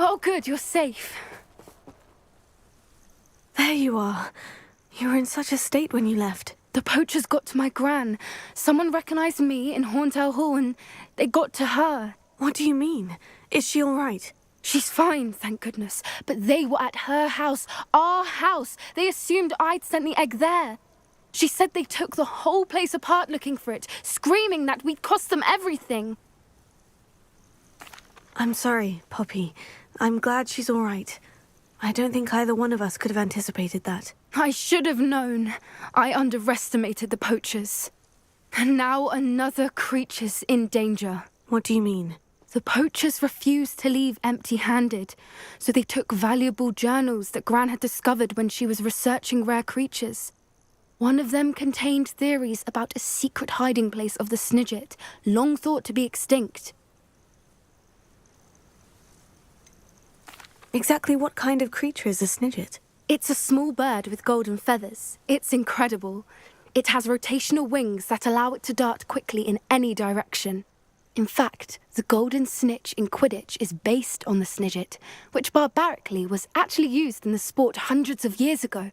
Oh, good, you're safe. There you are. You were in such a state when you left. The poachers got to my gran. Someone recognized me in Horntail Hall and they got to her. What do you mean? Is she all right? She's fine, thank goodness. But they were at her house, our house. They assumed I'd sent the egg there. She said they took the whole place apart looking for it, screaming that we'd cost them everything. I'm sorry, Poppy. I'm glad she's all right. I don't think either one of us could have anticipated that. I should have known. I underestimated the poachers. And now another creature's in danger. What do you mean? The poachers refused to leave empty-handed, so they took valuable journals that Gran had discovered when she was researching rare creatures. One of them contained theories about a secret hiding place of the Snidget, long thought to be extinct. Exactly what kind of creature is a Snidget? It's a small bird with golden feathers. It's incredible. It has rotational wings that allow it to dart quickly in any direction. In fact, the golden snitch in Quidditch is based on the Snidget, which barbarically was actually used in the sport hundreds of years ago.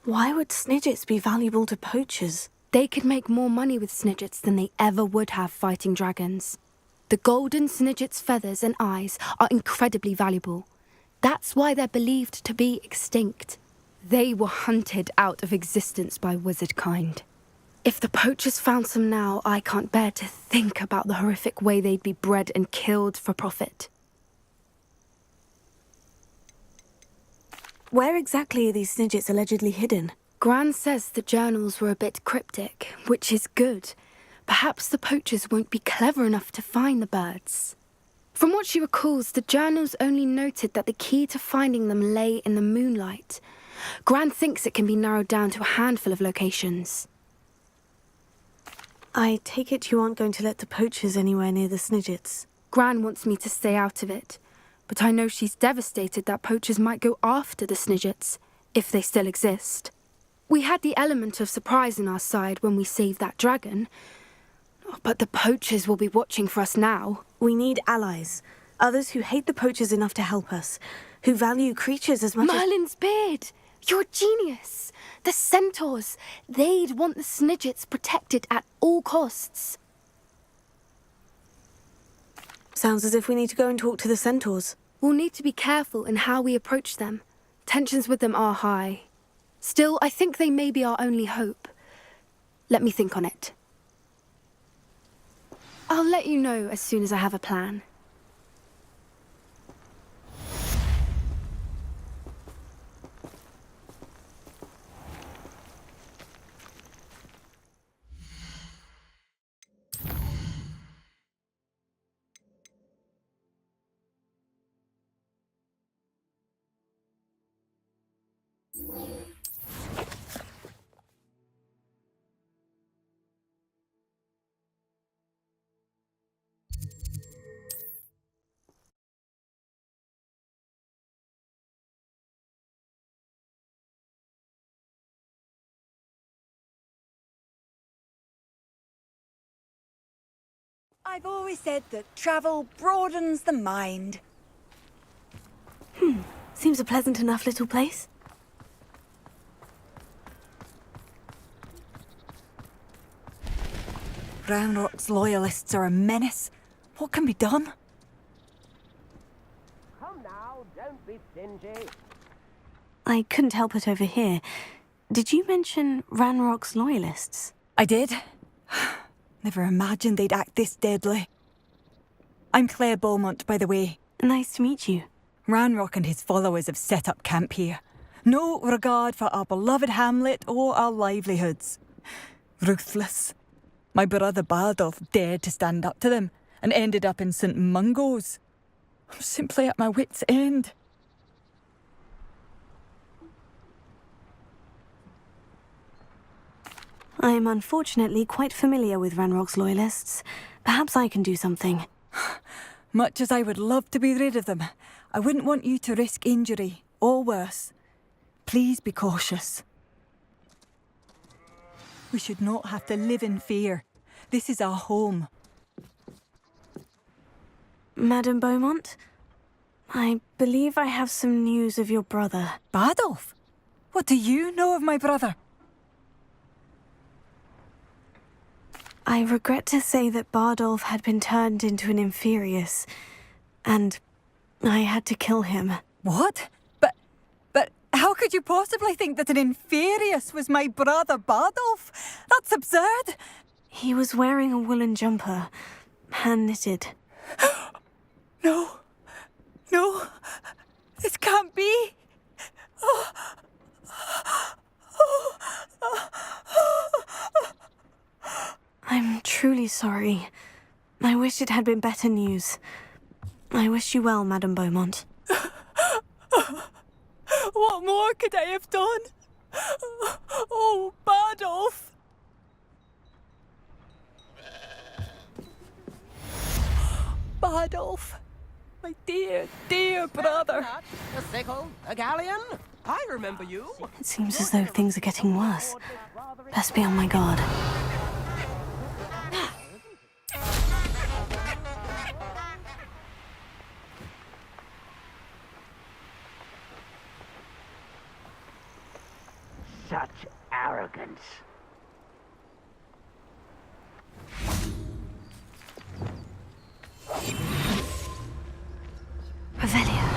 Why would Snidgets be valuable to poachers? They could make more money with Snidgets than they ever would have fighting dragons. The golden Snidget's feathers and eyes are incredibly valuable. That's why they're believed to be extinct. They were hunted out of existence by wizard kind. If the poachers found some now, I can't bear to think about the horrific way they'd be bred and killed for profit. Where exactly are these Snidgets allegedly hidden? Gran says the journals were a bit cryptic, which is good. Perhaps the poachers won't be clever enough to find the birds. From what she recalls, the journals only noted that the key to finding them lay in the moonlight. Gran thinks it can be narrowed down to a handful of locations. I take it you aren't going to let the poachers anywhere near the Snidgets. Gran wants me to stay out of it, but I know she's devastated that poachers might go after the Snidgets, if they still exist. We had the element of surprise on our side when we saved that dragon, but the poachers will be watching for us now. We need allies. Others who hate the poachers enough to help us. Who value creatures as much Merlin's beard! You're a genius! The centaurs! They'd want the Snidgets protected at all costs. Sounds as if we need to go and talk to the centaurs. We'll need to be careful in how we approach them. Tensions with them are high. Still, I think they may be our only hope. Let me think on it. I'll let you know as soon as I have a plan. I've always said that travel broadens the mind. Seems a pleasant enough little place. Ranrock's loyalists are a menace. What can be done? Come now, don't be stingy. I couldn't help it over here. Did you mention Ranrock's loyalists? I did. Never imagined they'd act this deadly. I'm Claire Beaumont, by the way. Nice to meet you. Ranrock and his followers have set up camp here. No regard for our beloved hamlet or our livelihoods. Ruthless. My brother Bardolph dared to stand up to them and ended up in St. Mungo's. I'm simply at my wit's end. I am unfortunately quite familiar with Ranrock's loyalists. Perhaps I can do something. Much as I would love to be rid of them, I wouldn't want you to risk injury, or worse. Please be cautious. We should not have to live in fear. This is our home. Madame Beaumont? I believe I have some news of your brother. Bardolph? What do you know of my brother? I regret to say that Bardolph had been turned into an Inferius, and I had to kill him. What? But how could you possibly think that an Inferius was my brother Bardolph? That's absurd. He was wearing a woolen jumper, hand-knitted. No, this can't be. I'm truly sorry. I wish it had been better news. I wish you well, Madame Beaumont. What more could I have done? Oh, Bardolph! Bardolph, my dear, dear brother. A sickle, a galleon. I remember you. It seems as though things are getting worse. Best be on my guard. Such arrogance. Revelio.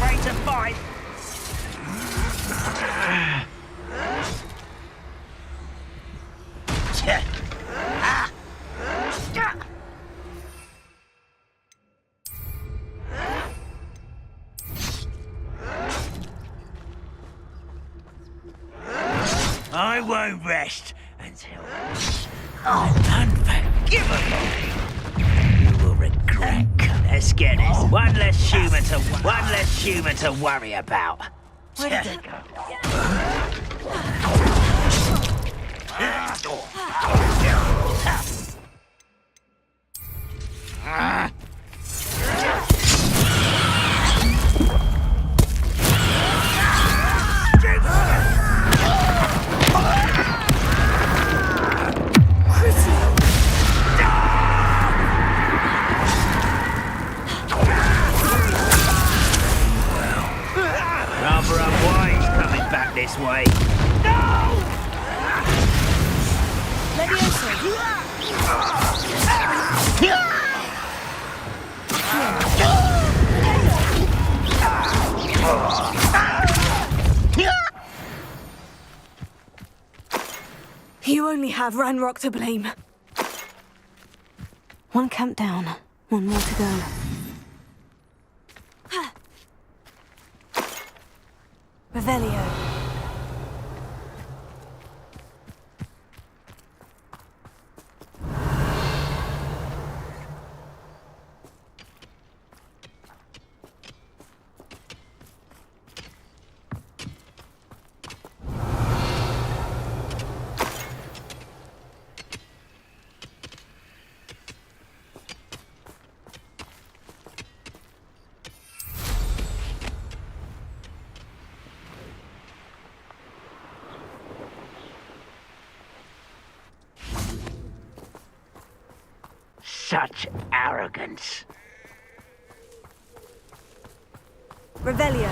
Ready to fight. I won't rest until I'm unforgivable. You will regret. Let's get this. One less human to worry about. Where did it go? Rather unwise coming back this way. No! You only have Ranrock to blame. One camp down, one more to go. Revelio. Such arrogance. Revelio.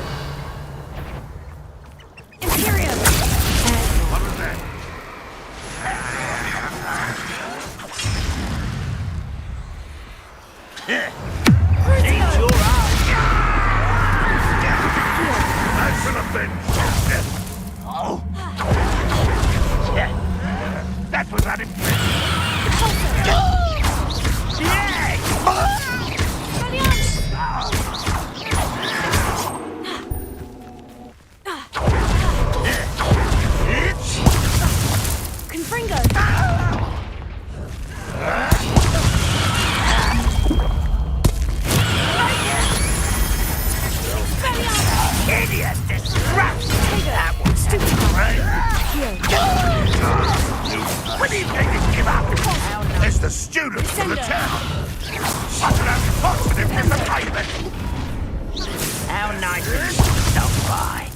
Imperium. What was that? Needs your arm. I should have been. Oh. Yeah. That was unimpressive. Confringo. Idiot! This crap! That was stupid. When do you think he'd give up? It's the students from the town. I should have positive disappointment. How nice of you to stop by.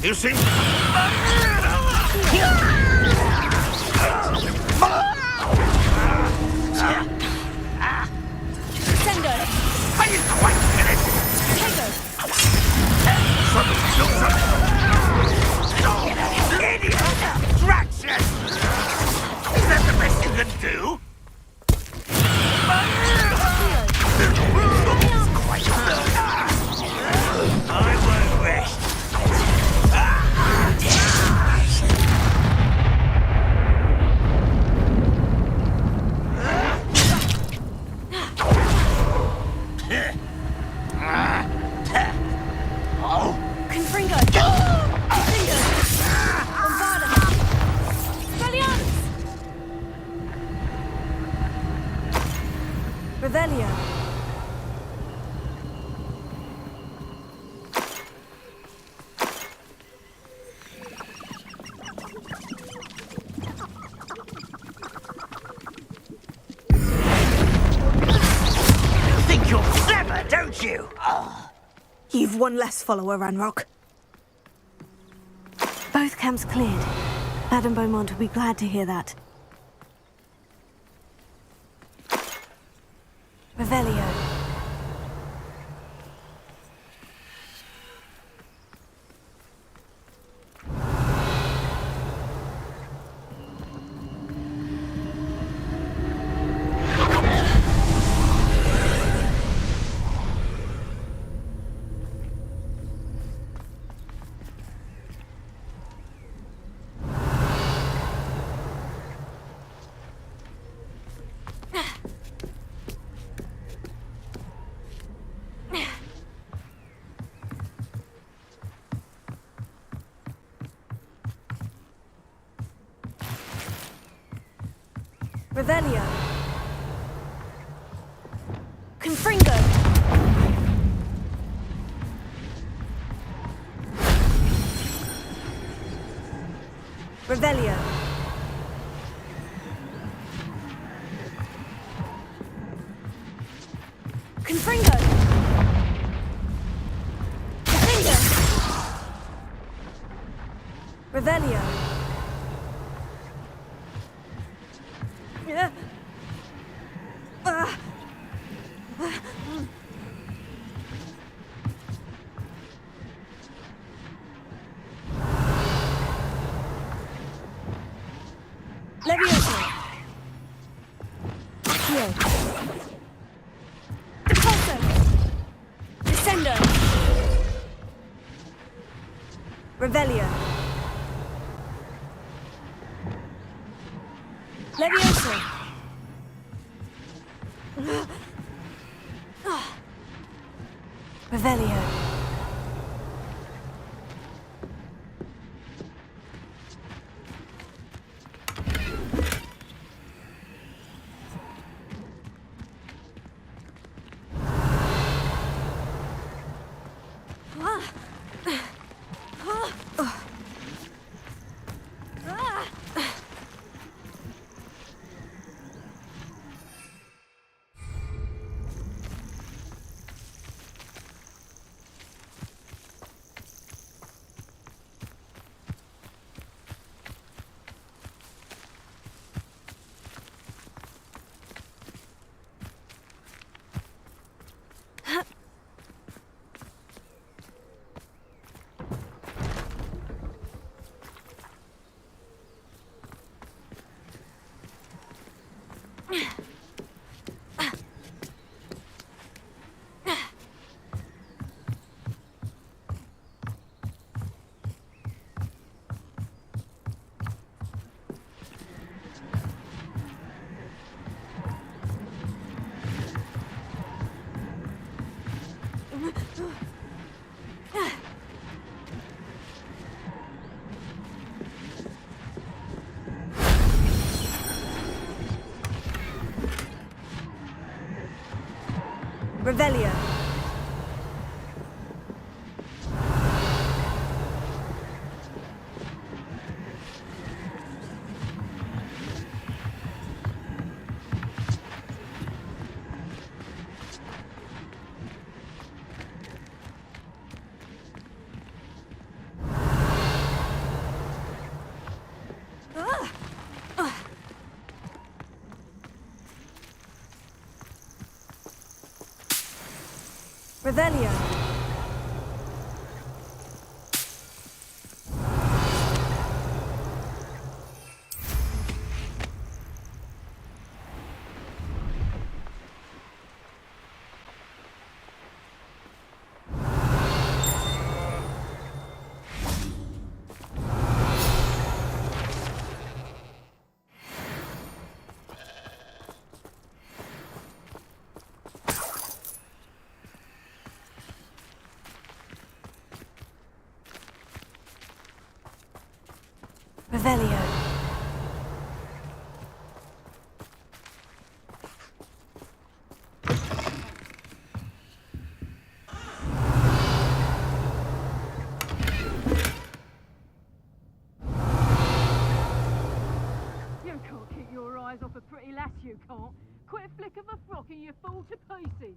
You seem... Sendo. Are you quite finished? Tego. Something, do something. Idiot! Distraction! Is that the best you can do? I won't rest. Confringo. Confringo. Bombarda. Gallianus. Revelio. You think you're clever, don't you? Oh. You've one less follower, Ranrock. Both camps cleared. Madame Beaumont will be glad to hear that. Revelio. Revelio. Confringo. Revelio. Confringo. Confringo. Revelio. Yeah. Levioso. Here. Repulso. Descendo. Revelio. Levioso. Revelio. Revelio. Revelio. Revelio. You can't keep your eyes off a pretty lass, you can't. Quit a flick of a frock and you fall to pieces.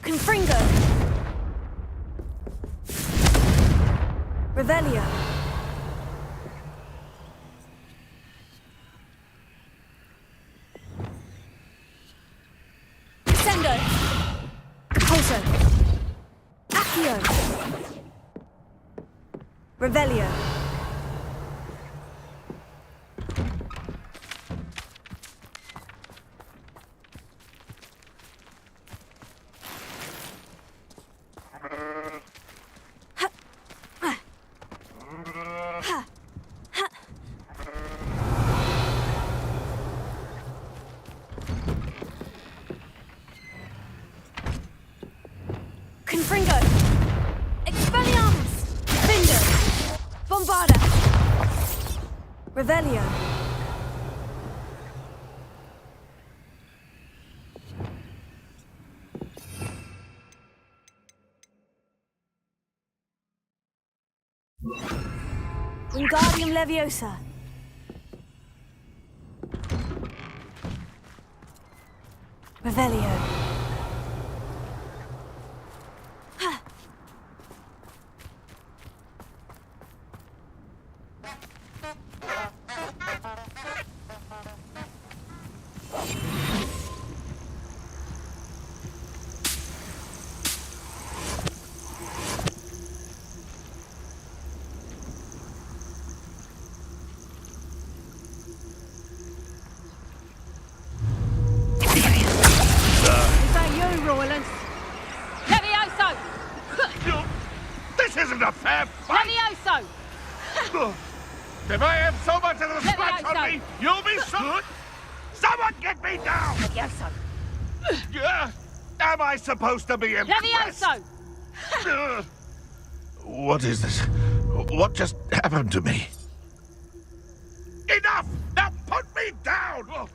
Confringo. Revelio. Sendo. Repulso. Accio. Revelio. Confringo! Expelliarmus! Defender! Bombarda! Revelio! Wingardium Leviosa! Revelio! Levioso! This isn't a fair fight! Levioso! If I have so much as a scratch on Levioso! me, you'll be good! Someone get me down! Levioso! Am I supposed to be impressed? Levioso! What is this? What just happened to me? Enough! Now put me down!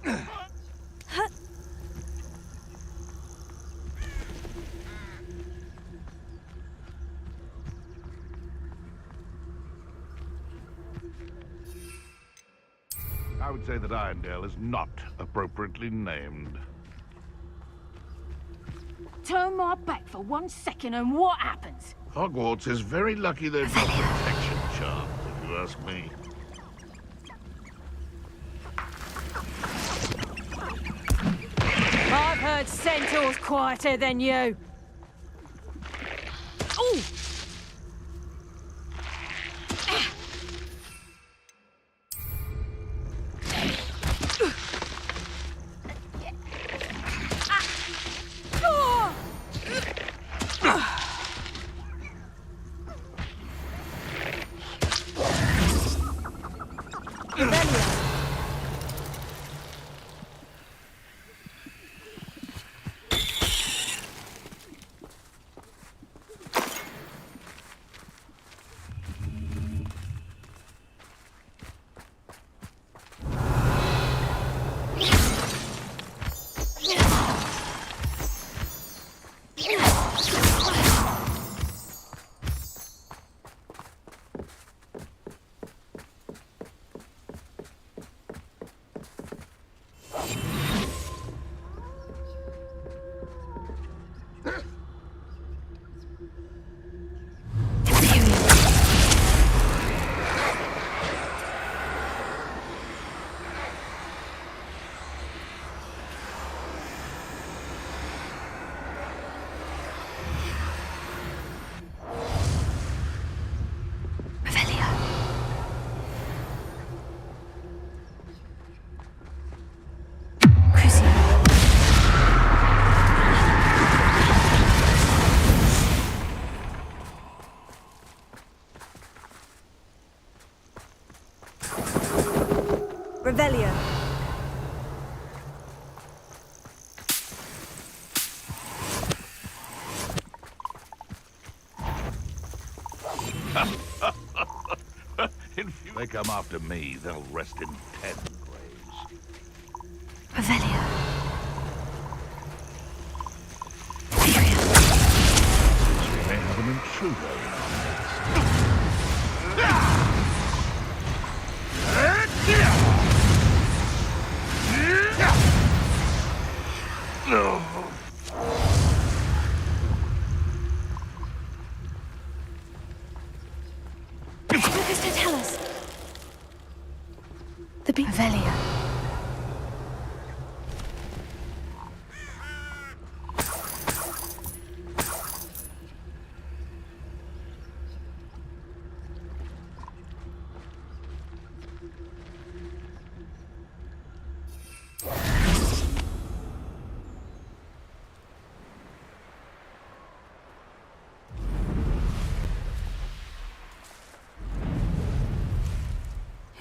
I would say that Irondale is not appropriately named. Turn my back for 1 second and what happens? Hogwarts is very lucky they've got protection charms, if you ask me. I've heard heard centaurs quieter than you. Ooh! Revelio. If they come after me, they'll rest in 10 graves. Revelio. We may have an intruder in our midst. What does it tell us? The Revelio.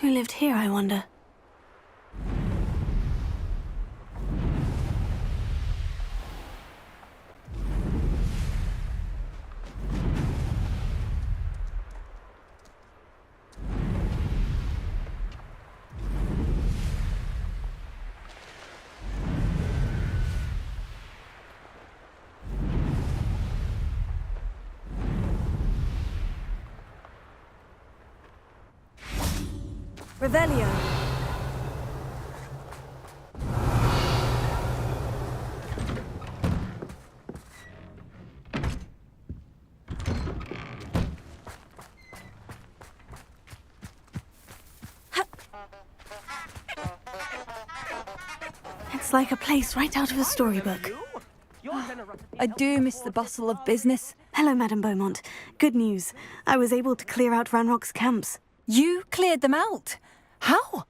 Who lived here, I wonder? Revelio. It's like a place right out of a storybook. I do miss the bustle of business. Hello, Madame Beaumont. Good news. I was able to clear out Ranrock's camps. You cleared them out. How?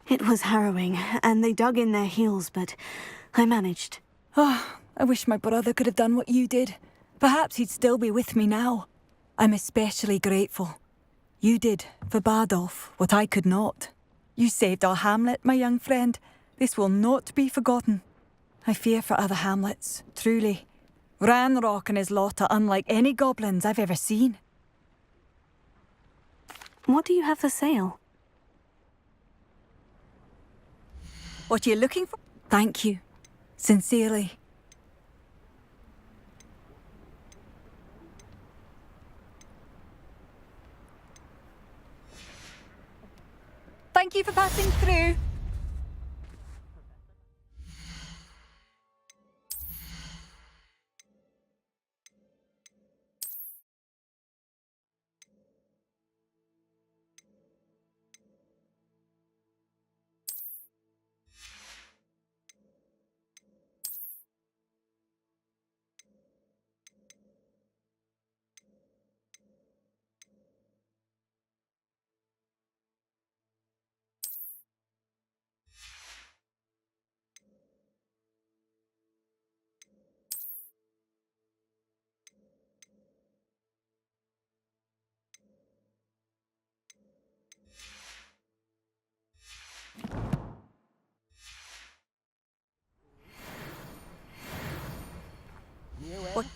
It was harrowing, and they dug in their heels, but I managed. Oh, I wish my brother could have done what you did. Perhaps he'd still be with me now. I'm especially grateful. You did, for Bardolph, what I could not. You saved our hamlet, my young friend. This will not be forgotten. I fear for other hamlets, truly. Ranrock and his lot are unlike any goblins I've ever seen. What do you have for sale? What are you looking for? Thank you. Sincerely. Thank you for passing through.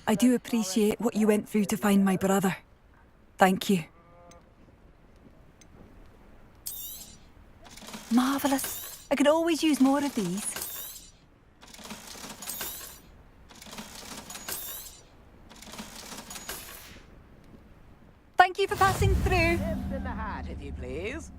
I do appreciate what you went through to find my brother. Thank you. Marvellous. I could always use more of these. Thank you for passing through. Tips in the hat, if you please.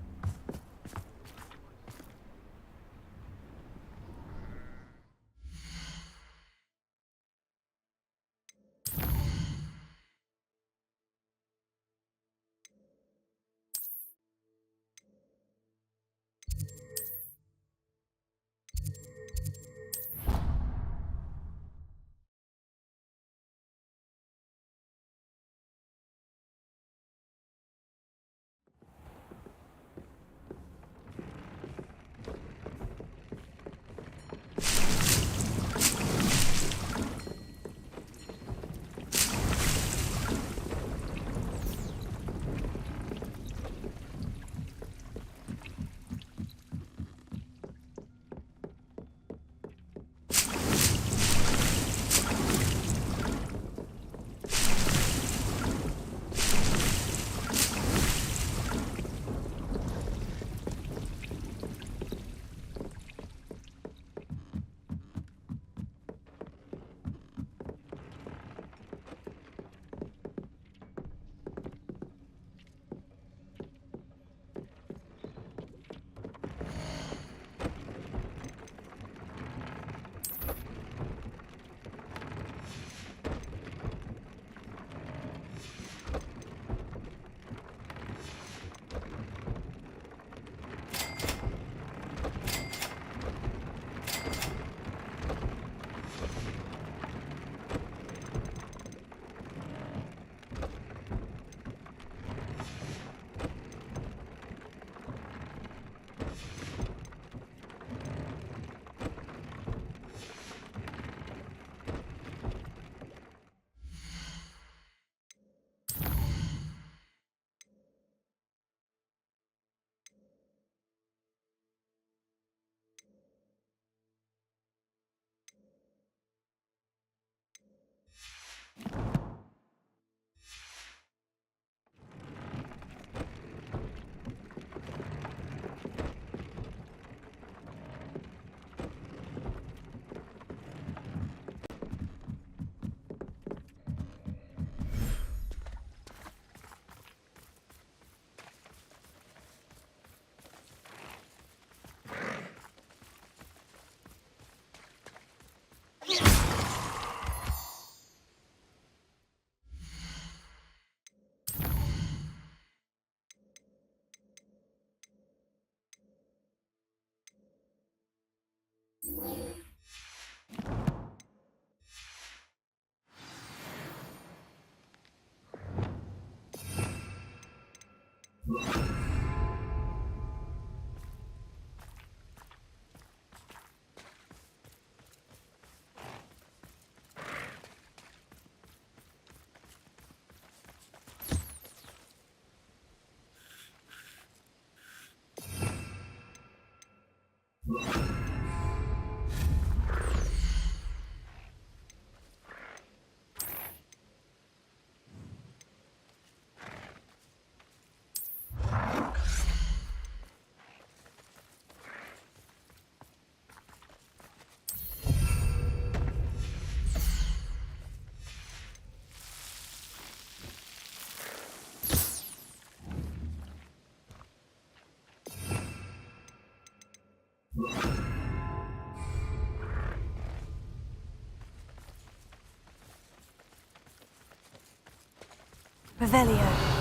Revelio.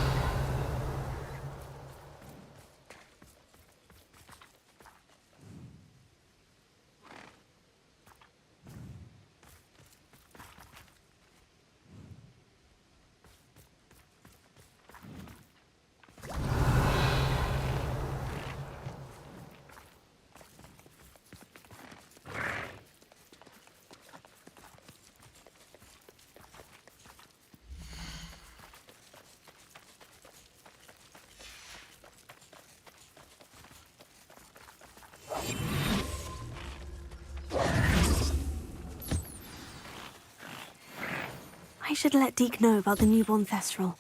I should let Deke know about the newborn Thestral.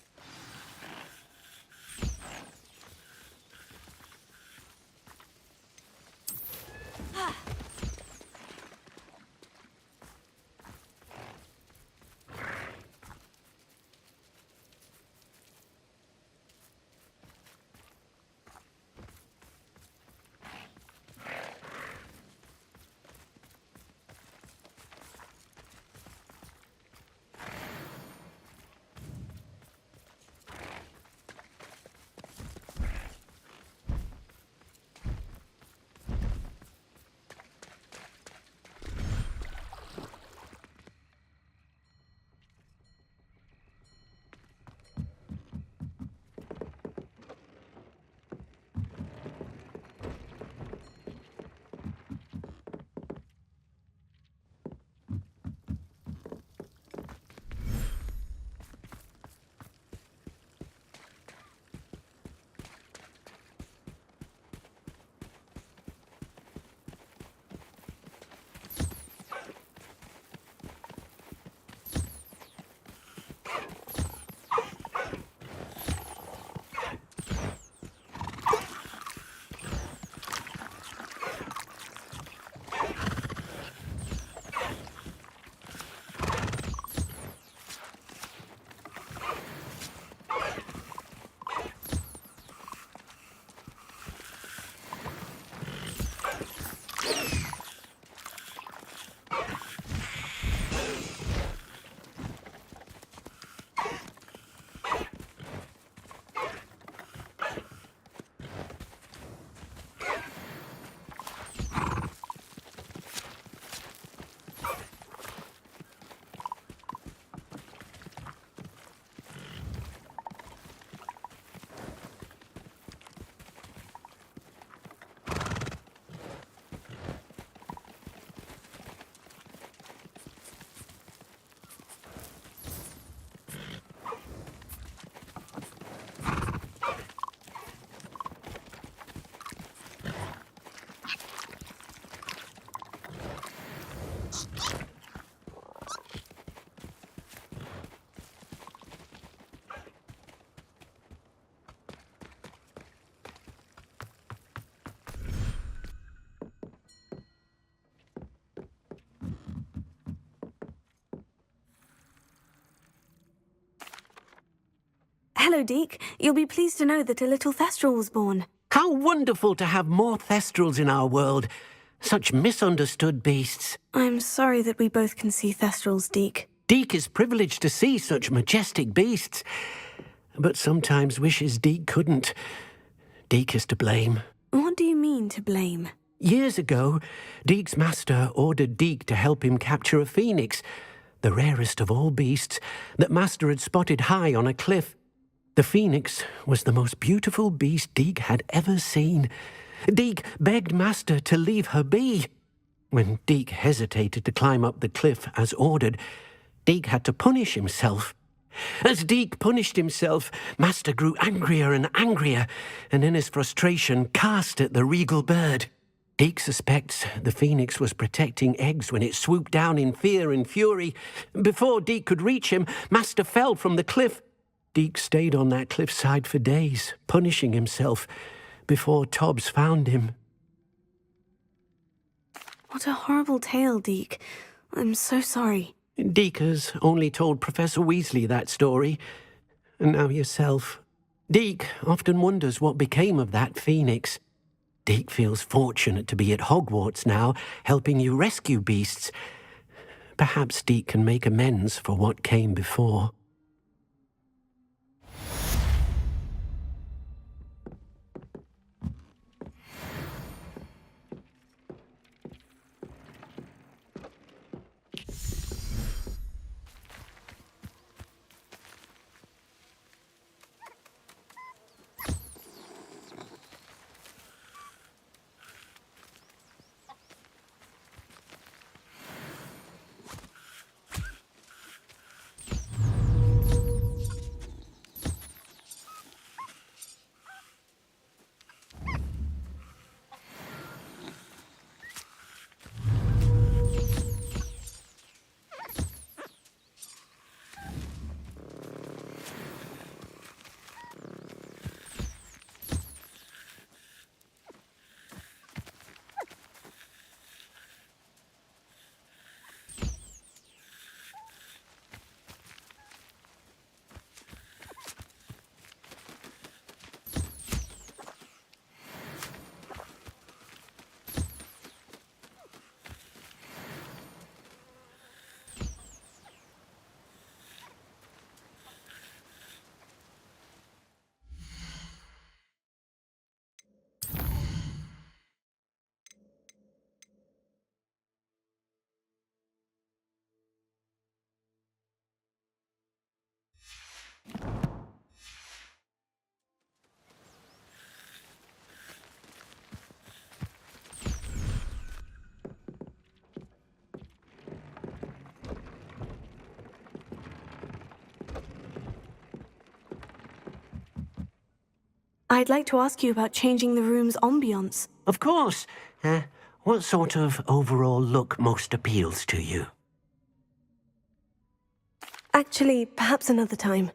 Hello, Deke. You'll be pleased to know that a little Thestral was born. How wonderful to have more Thestrals in our world. Such misunderstood beasts. I'm sorry that we both can see Thestrals, Deke. Deke is privileged to see such majestic beasts, but sometimes wishes Deke couldn't. Deke is to blame. What do you mean, to blame? Years ago, Deke's master ordered Deke to help him capture a phoenix, the rarest of all beasts, that master had spotted high on a cliff. The phoenix was the most beautiful beast Deke had ever seen. Deke begged master to leave her be. When Deke hesitated to climb up the cliff as ordered, Deke had to punish himself. As Deke punished himself, master grew angrier and angrier, and in his frustration cast at the regal bird. Deke suspects the phoenix was protecting eggs when it swooped down in fear and fury. Before Deke could reach him, master fell from the cliff. Deke stayed on that cliffside for days, punishing himself, before Tobbs found him. What a horrible tale, Deke. I'm so sorry. Deke has only told Professor Weasley that story, and now yourself. Deke often wonders what became of that phoenix. Deke feels fortunate to be at Hogwarts now, helping you rescue beasts. Perhaps Deke can make amends for what came before. I'd like to ask you about changing the room's ambience. Of course. What sort of overall look most appeals to you? Actually, perhaps another time.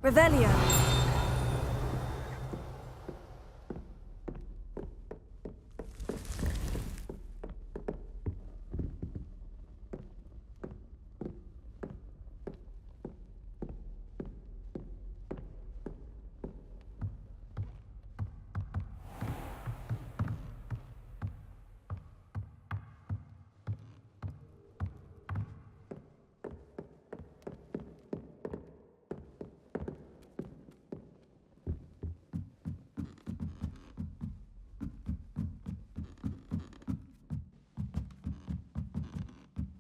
Revelio.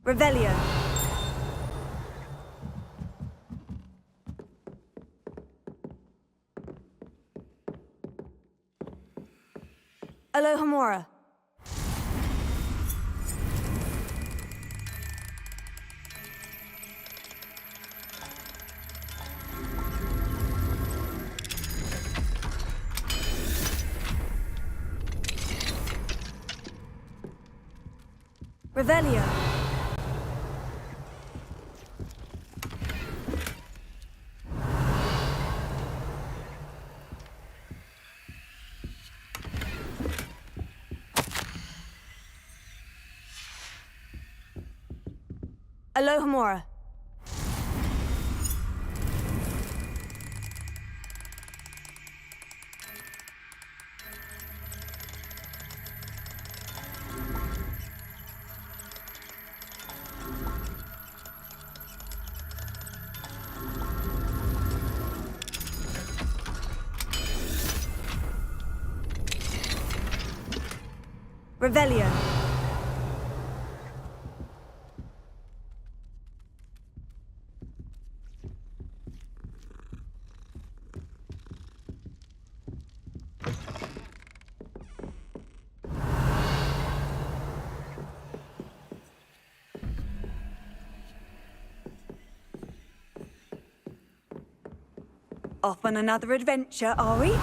Revelio. Alohomora. Revelio. Alohomora. Revelio. Off on another adventure, are we?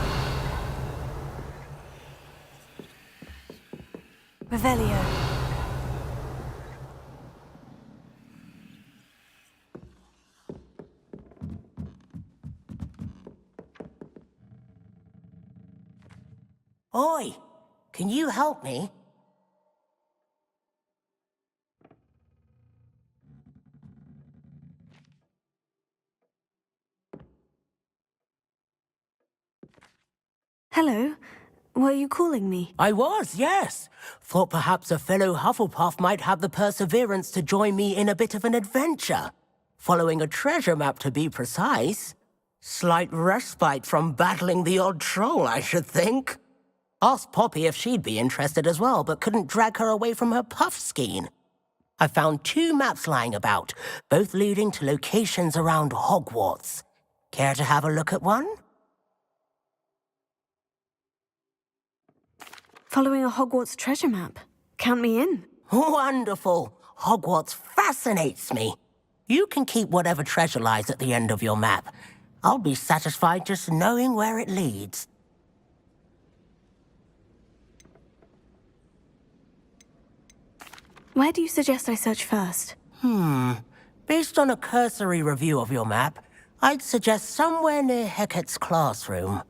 Revelio. Oi, can you help me? Hello. Were you calling me? I was, yes. Thought perhaps a fellow Hufflepuff might have the perseverance to join me in a bit of an adventure. Following a treasure map, to be precise. Slight respite from battling the odd troll, I should think. Asked Poppy if she'd be interested as well, but couldn't drag her away from her puff skein. I found 2 maps lying about, both leading to locations around Hogwarts. Care to have a look at one? Following a Hogwarts treasure map. Count me in. Wonderful. Hogwarts fascinates me. You can keep whatever treasure lies at the end of your map. I'll be satisfied just knowing where it leads. Where do you suggest I search first? Based on a cursory review of your map, I'd suggest somewhere near Hecat's classroom.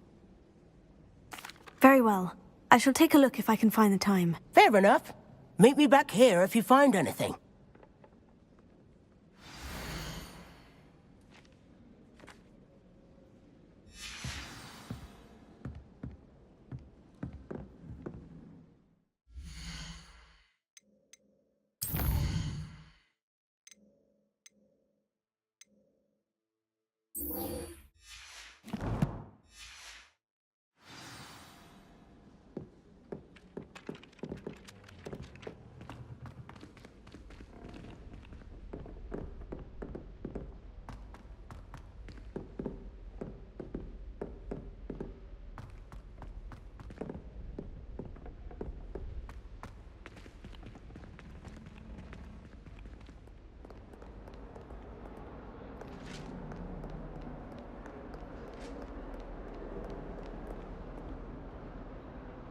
Very well. I shall take a look if I can find the time. Fair enough. Meet me back here if you find anything.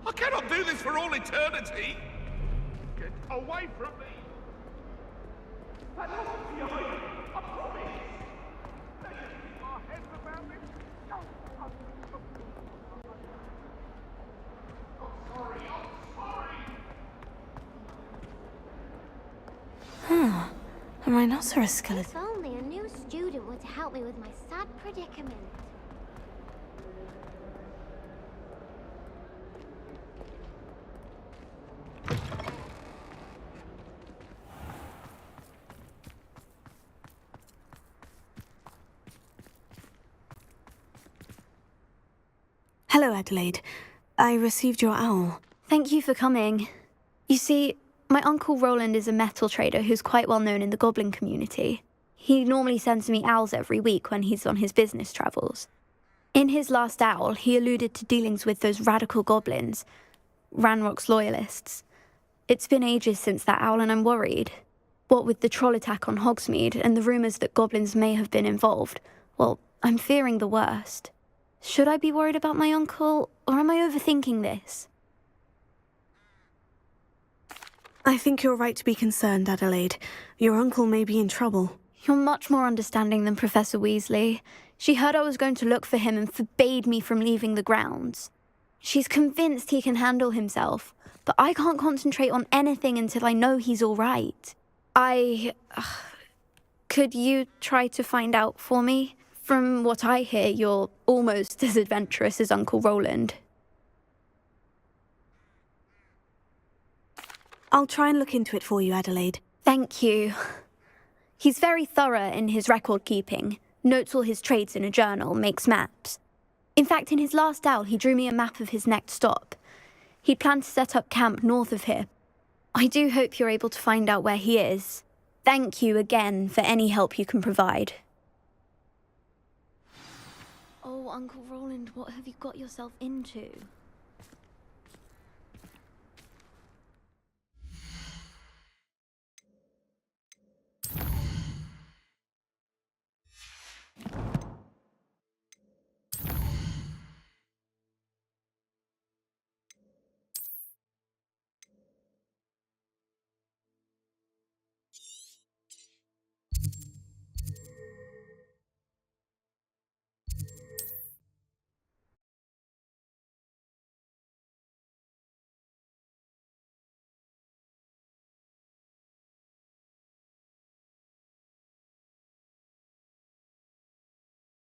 I cannot do this for all eternity! Get away from me! That must be behind me! I promise! Let's keep our heads around this! A rhinoceros skeleton. If only a new student would help me with my sad predicament. Hello, Adelaide. I received your owl. Thank you for coming. You see, my uncle Roland is a metal trader who's quite well known in the goblin community. He normally sends me owls every week when he's on his business travels. In his last owl, he alluded to dealings with those radical goblins, Ranrock's loyalists. It's been ages since that owl and I'm worried. What with the troll attack on Hogsmeade and the rumours that goblins may have been involved, well, I'm fearing the worst. Should I be worried about my uncle, or am I overthinking this? I think you're right to be concerned, Adelaide. Your uncle may be in trouble. You're much more understanding than Professor Weasley. She heard I was going to look for him and forbade me from leaving the grounds. She's convinced he can handle himself, but I can't concentrate on anything until I know he's all right. Could you try to find out for me? From what I hear, you're almost as adventurous as Uncle Roland. I'll try and look into it for you, Adelaide. Thank you. He's very thorough in his record keeping, notes all his trades in a journal, makes maps. In fact, in his last owl, he drew me a map of his next stop. He'd planned to set up camp north of here. I do hope you're able to find out where he is. Thank you again for any help you can provide. Oh, Uncle Roland, what have you got yourself into?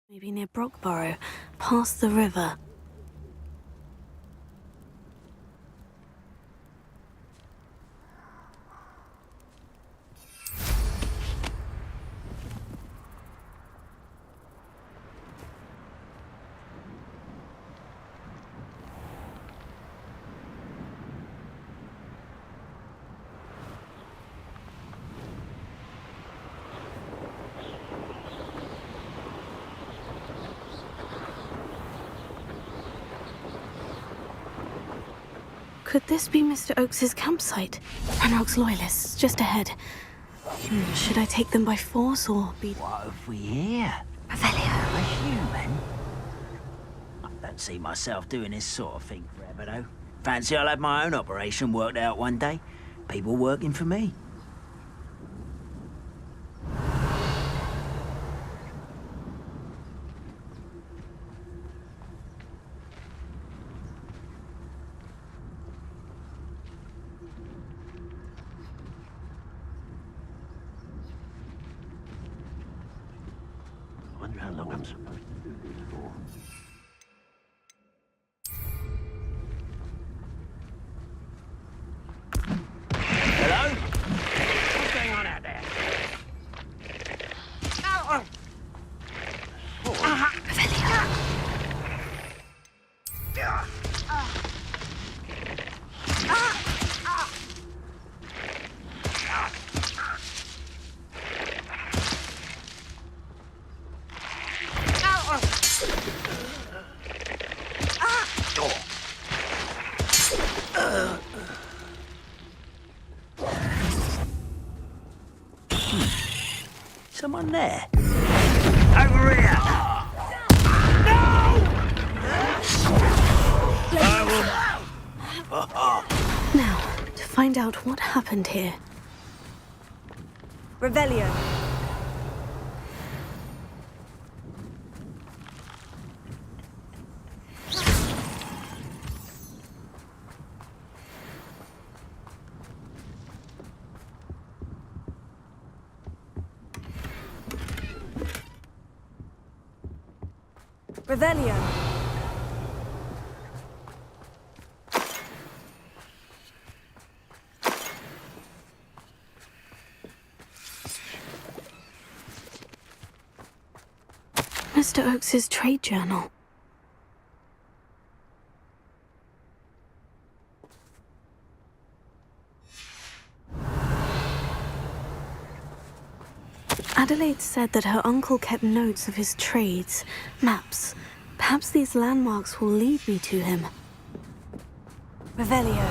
Maybe near Brockborough, past the river. Could this be Mr. Oakes's campsite? Ranrock's loyalists, just ahead. Should I take them by force or be... What have we here? Revelio. A human? I don't see myself doing this sort of thing forever, though. Fancy I'll have my own operation worked out one day. People working for me. I wonder how long I'm supposed to do this for. Hello? What's going on out there? Someone there? Over here! No! Now, to find out what happened here. Revelio. Revelio. Mr. Oakes's trade journal. Adelaide said that her uncle kept notes of his trades, maps. Perhaps these landmarks will lead me to him. Revelio.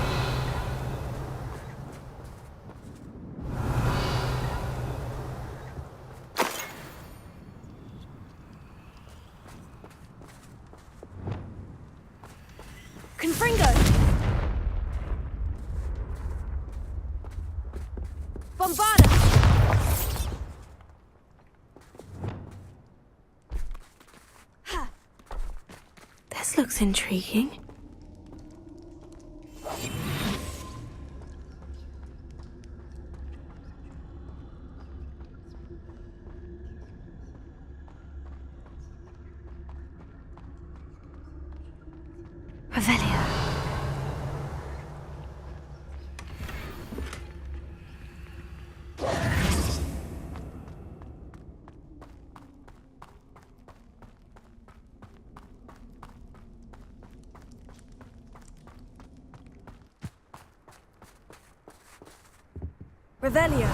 Confringo! This looks intriguing. Revelio. Revelio.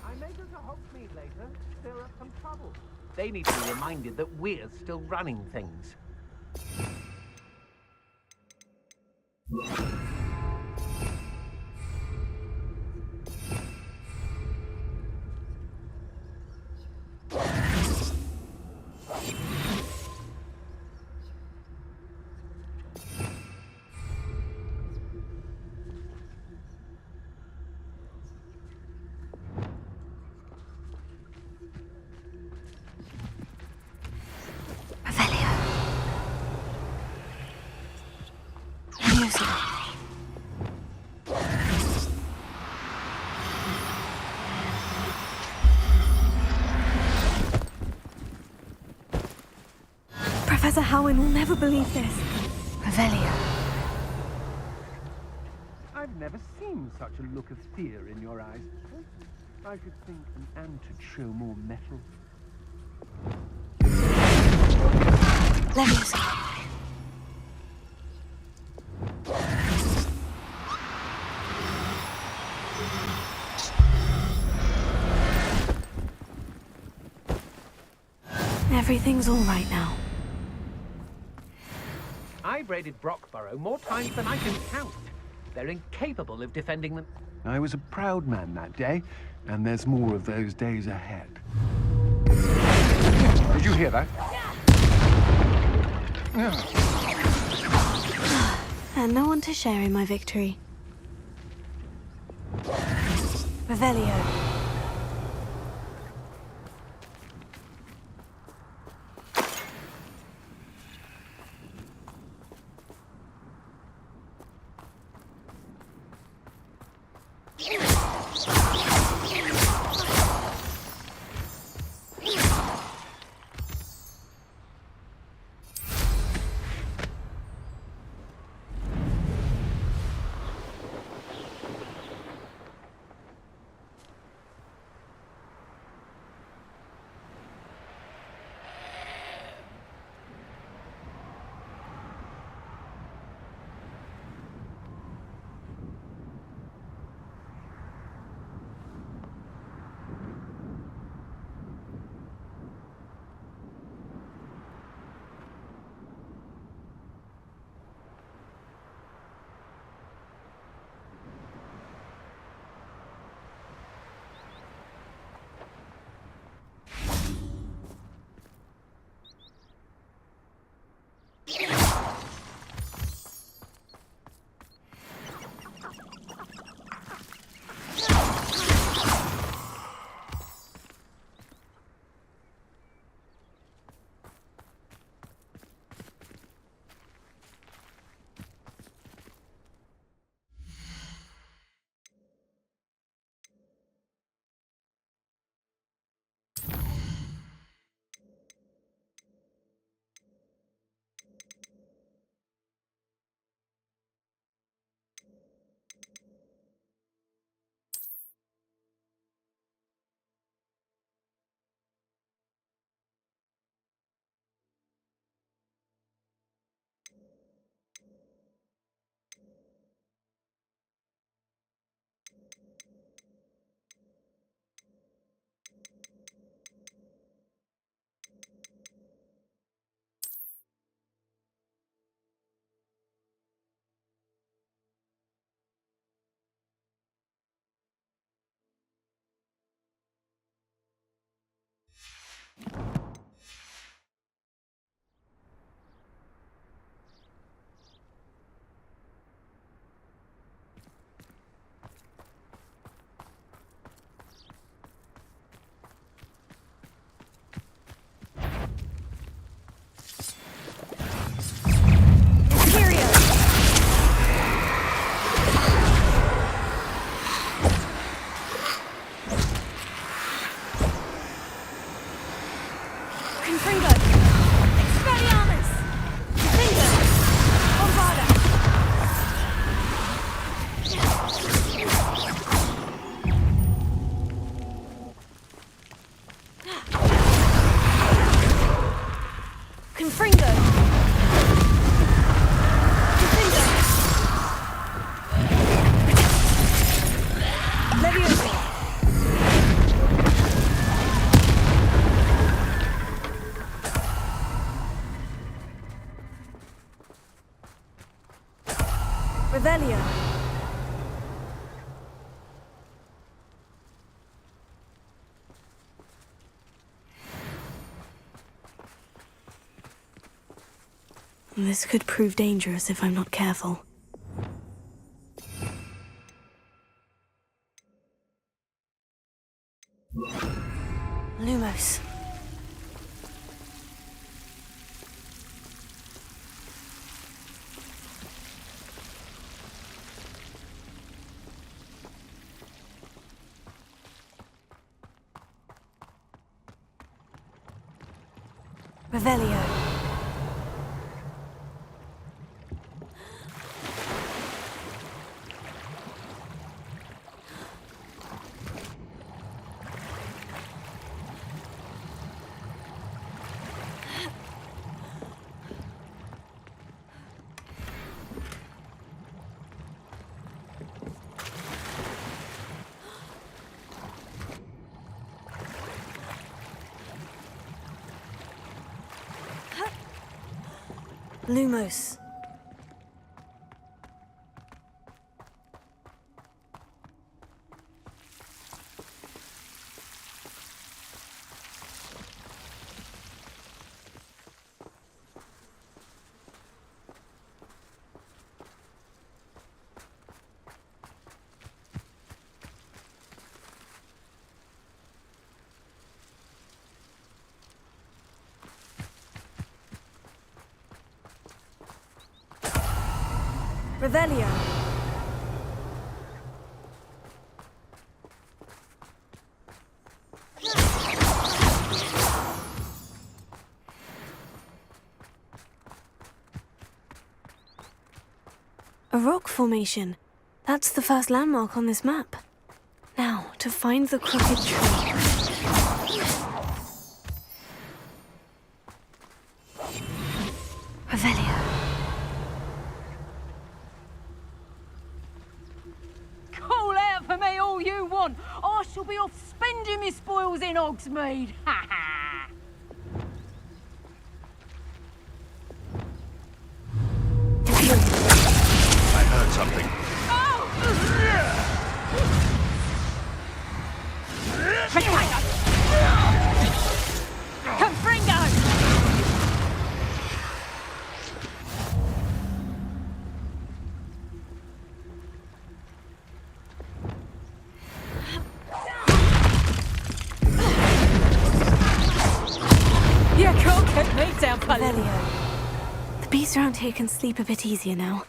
I may go to Hogsmeade later, stir up some trouble. They need to be reminded that we're still running things. Revelio. Leviosa. Professor Howin will never believe this. Revelio. I've never seen such a look of fear in your eyes. I should think an ant would show more mettle. Leviosa. Everything's all right now. I've raided Brockborough more times than I can count. They're incapable of defending them. I was a proud man that day, and there's more of those days ahead. Did you hear that? And no one to share in my victory. Revelio. Revelio. This could prove dangerous if I'm not careful. Lumos. Revelio. Lumos. Revelio. A rock formation. That's the first landmark on this map. Now, to find the crooked tree. Revelio. Call out for me all you want. I shall be off spending my spoils in Hogsmeade. Ha ha! I heard something. Confringo! You can't keep me down, Revelio. The beasts around here can sleep a bit easier now.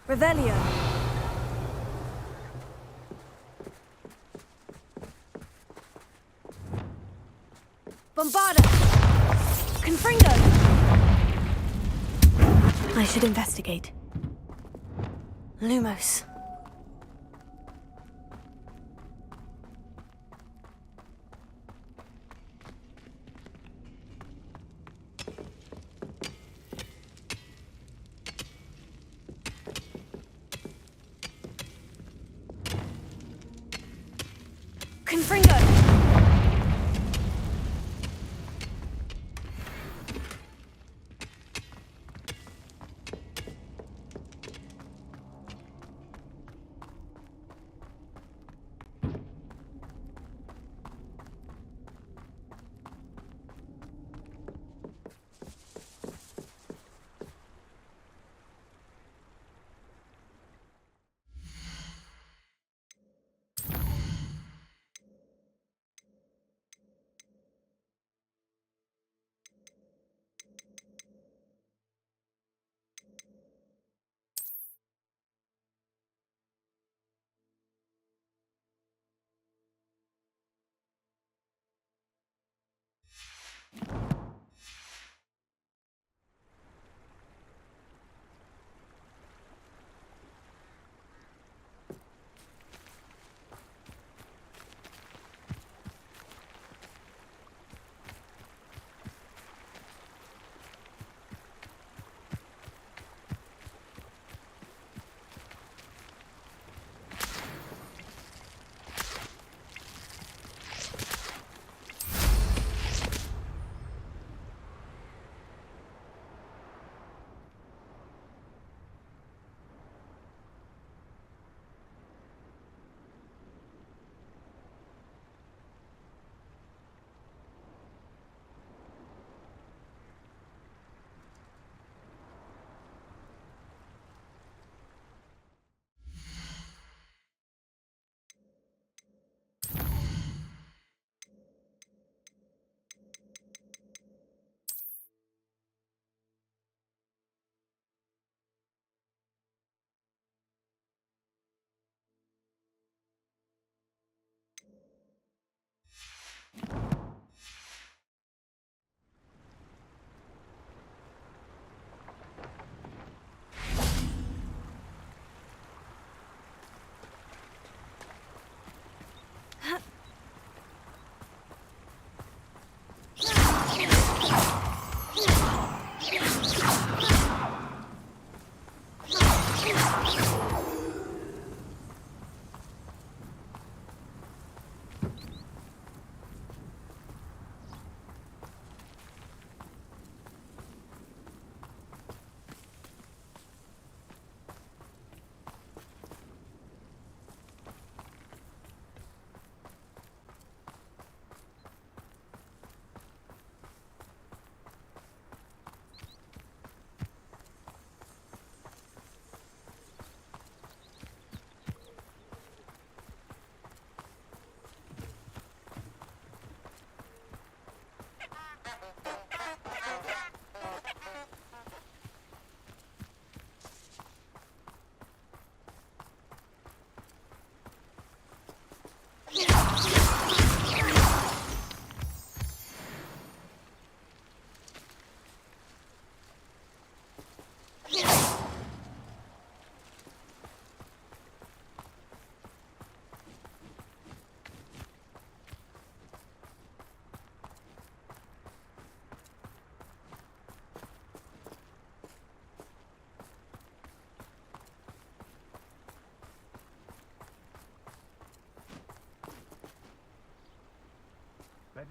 Revelio. Bombarda! Confringo! I should investigate. Lumos. Confringo!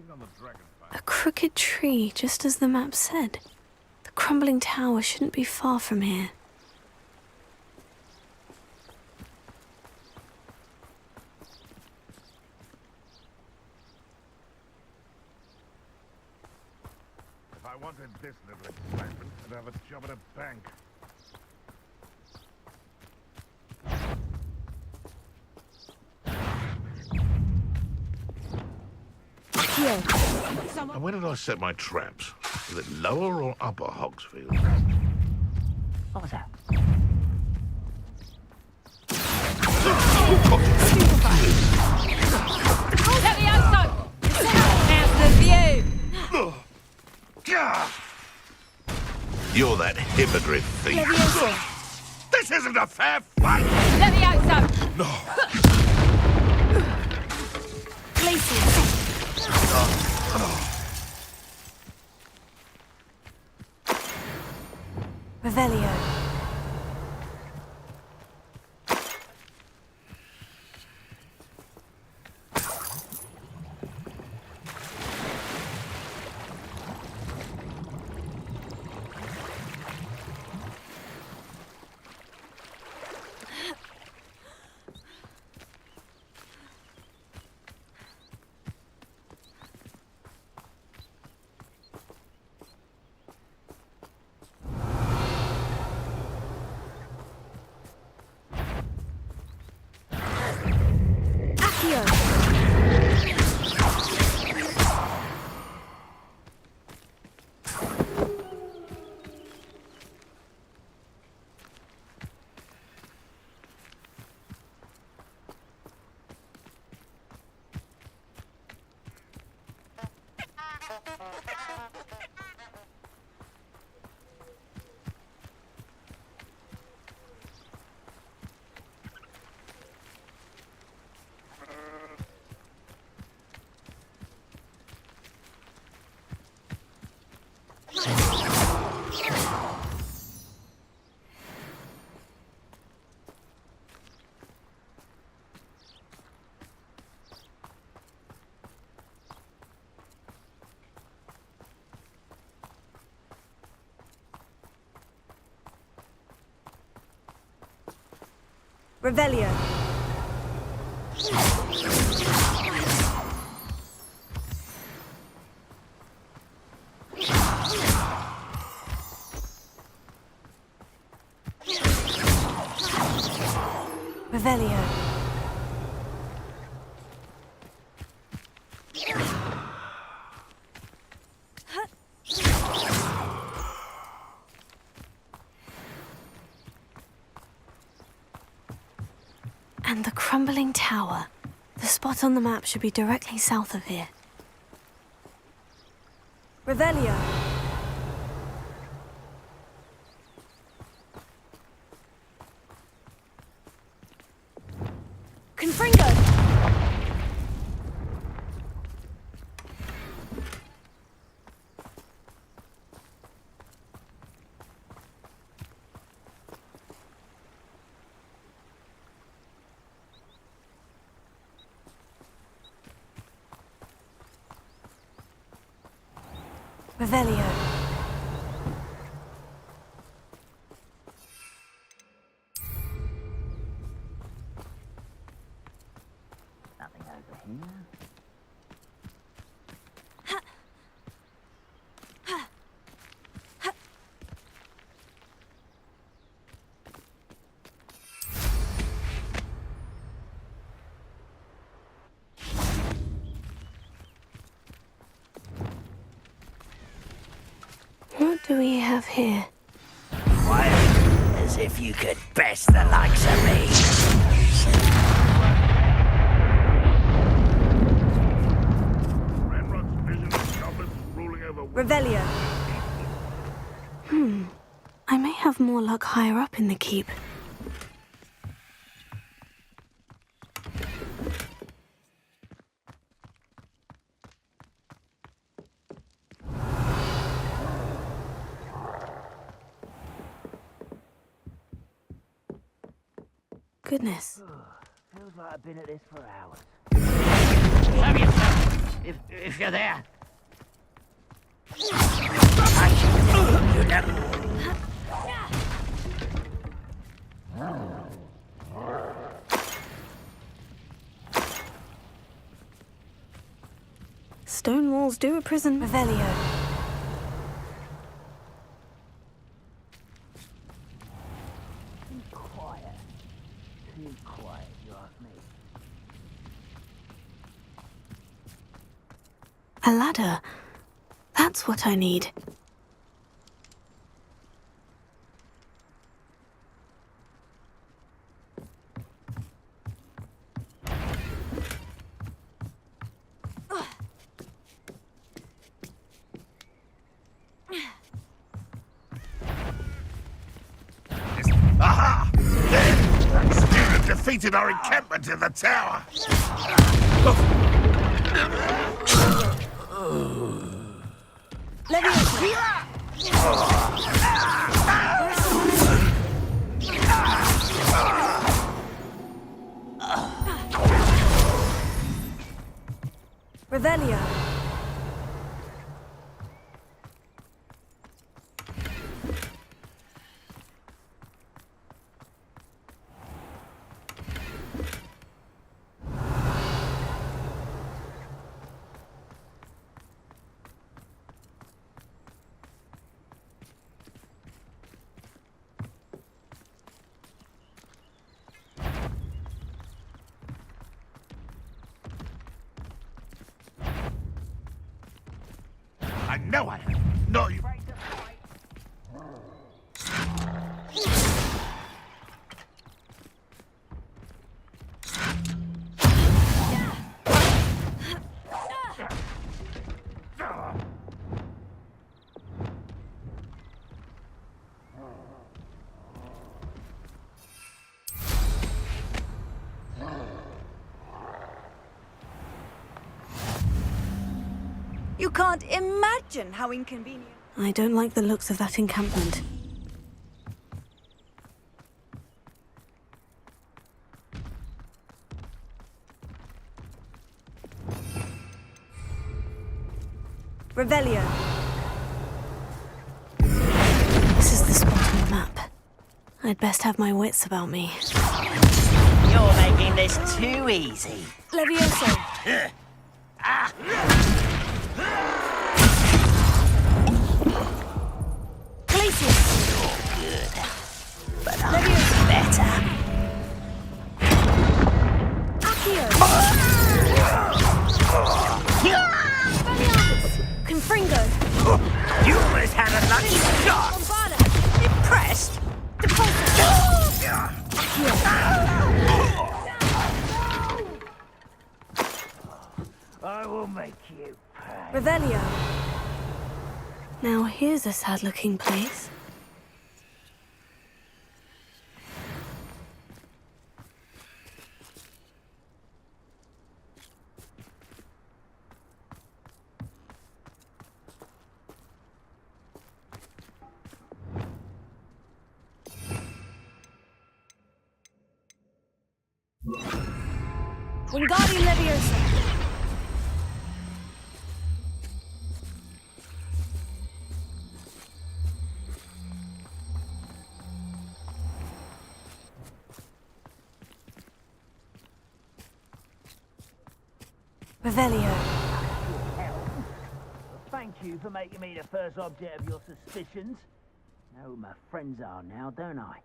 on the dragon fight. A crooked tree, just as the map said. The crumbling tower shouldn't be far from here. If I wanted this little excitement, I'd have a job at a bank. And where did I set my traps? Was it lower or upper Hogsfield? What was that? You're that hippogriff thief. This isn't a fair fight! No. Revelio. Revelio. Revelio. And the crumbling tower. The spot on the map should be directly south of here. Revelio. Confringo! Revelio. Nothing over here. What do we have here? Quiet, as if you could best the likes of me. Revelio. I may have more luck higher up in the keep. Goodness. Feels like I've been at this for hours. Have yourself. If you're there. Stone walls do a prison. Revelio. Too quiet, you ask me. A ladder. That's what I need. Aha! There! That student defeated our encampment in the tower. Revelio. I know I am. No, you. You can't imagine how inconvenient. I don't like the looks of that encampment. Revelio. This is the spot on the map. I'd best have my wits about me. You're making this too easy. Levioso. But I'm better. Accio! Confringo! You almost had a lucky shot. Bombada! Impressed? I will make you pay. Revelio. Now here's a sad-looking place. Wingardium Leviosa. Revelio. Thank you for making me the first object of your suspicions. Know who my friends are now, don't I?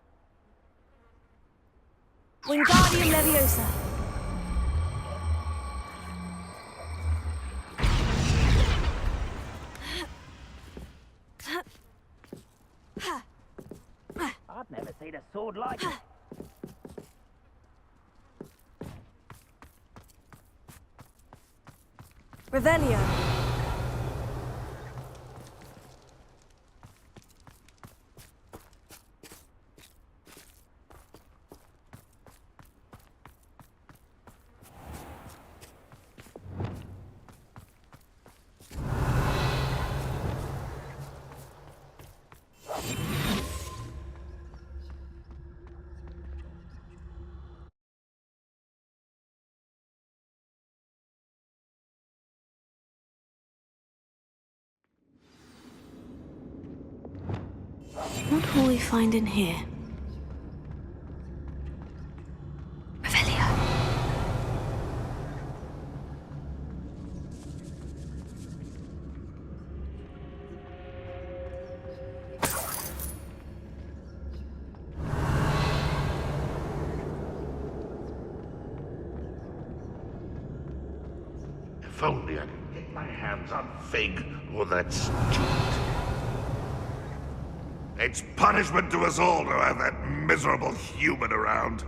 Wingardium Leviosa. I've never seen a sword like it. Revelio. What will we find in here? Revelio. If only I could get my hands on Fig or that student. It's punishment to us all to have that miserable human around.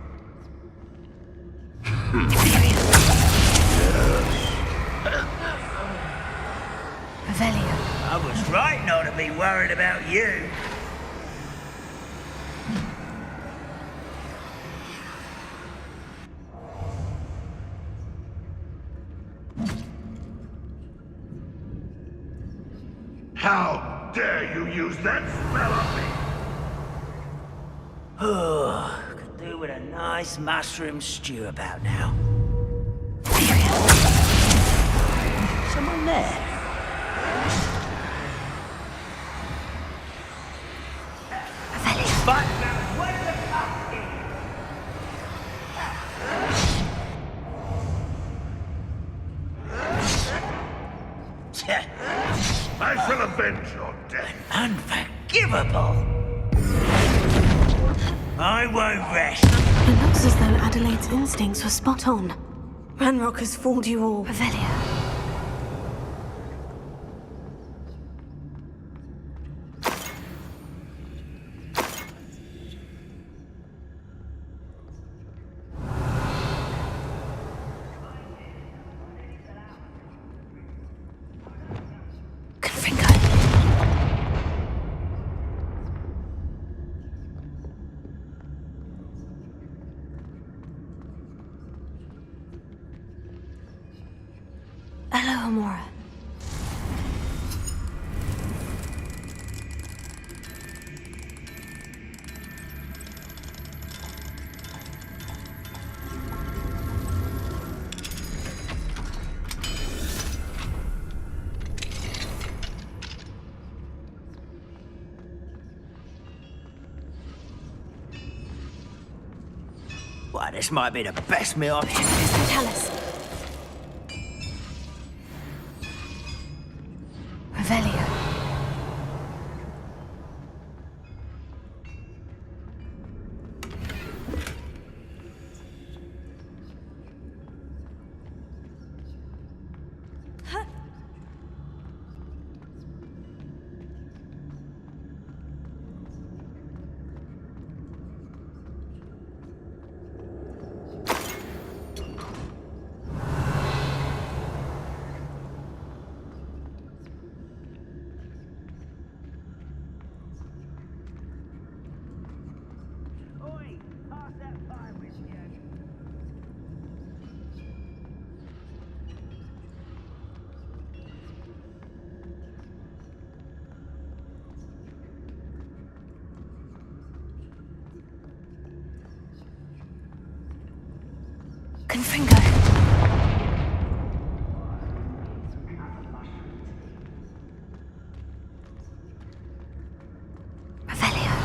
Revelio. I was right not to be worried about you. How dare you use that spell on me? Oh, could do with a nice mushroom stew about now. Someone there? But now, where the fuck is? I shall avenge your death. Unforgivable! I won't rest. It looks as though Adelaide's instincts were spot on. Ranrock has fooled you all. Revelio. Confringo. Hello, Amora. Why, this might be the best meal I've... Tell us. Revelio. Oi, pass that pie with you. Confringo. Revelio.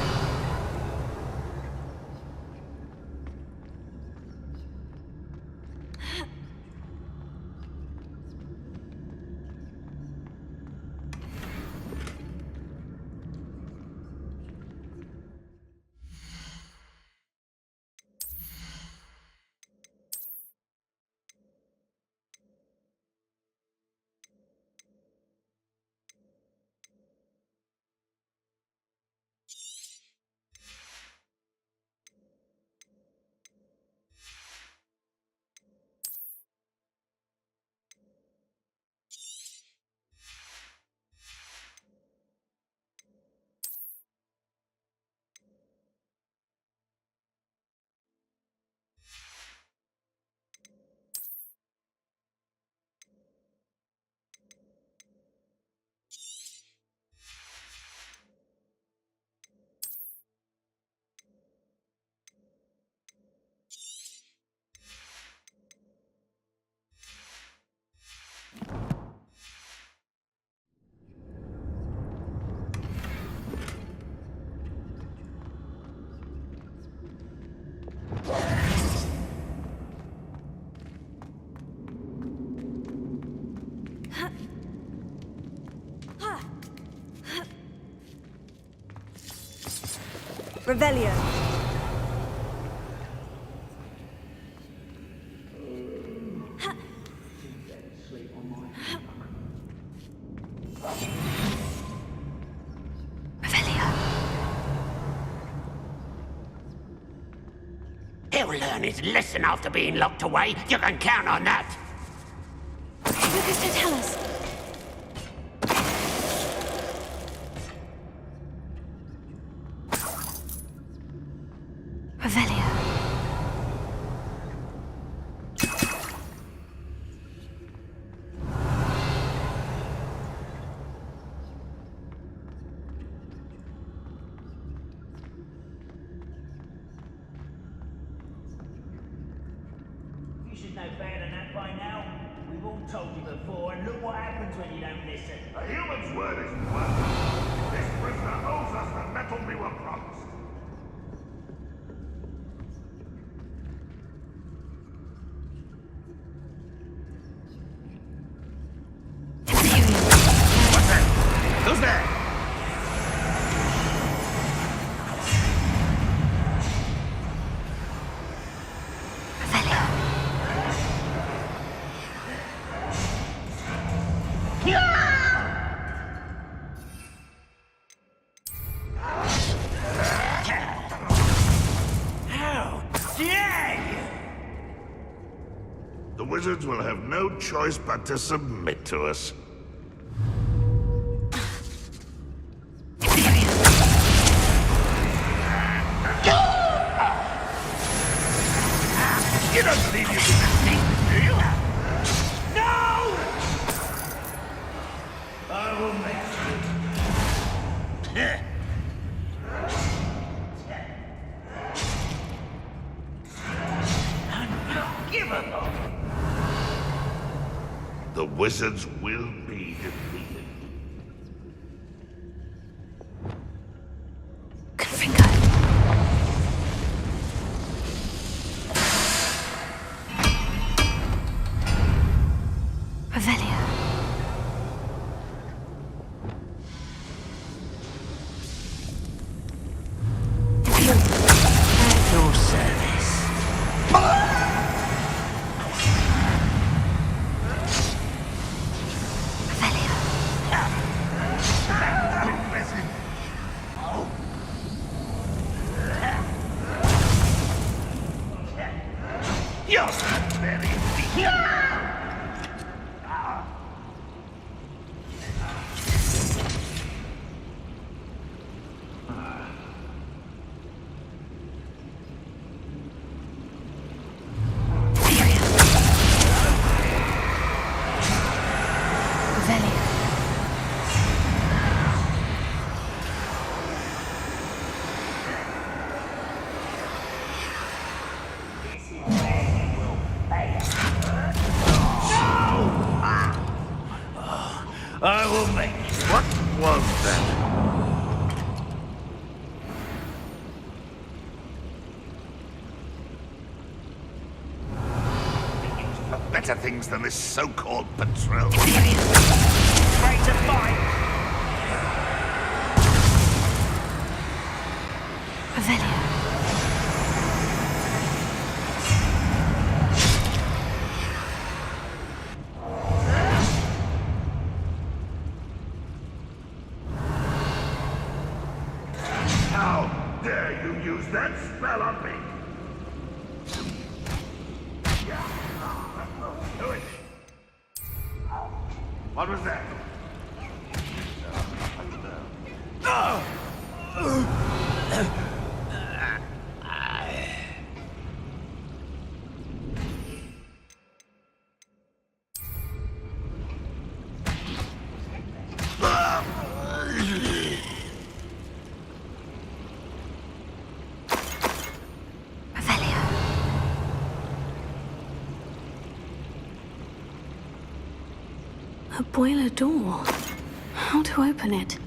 Revelio. He'll learn his lesson after being locked away. You can count on that. Lucas, don't tell us. Revelio. You should know better than that by now. We've all told you before, and look what happens when you don't listen. A human's word is word. This prisoner owes us the metal we were promised. What's that? Who's there? How dare you! The wizards will have no choice but to submit to us. You don't believe you can escape this, do you? No! I will make you. Unforgivable. The wizards will be defeated. Confringo. Revelio. At your service. You're not very I will make you. What was that? For better things than this so-called patrol. Ready to fight! Revelio. How dare you use that spell on me? Do it. What was that? A boiler door. How to open it?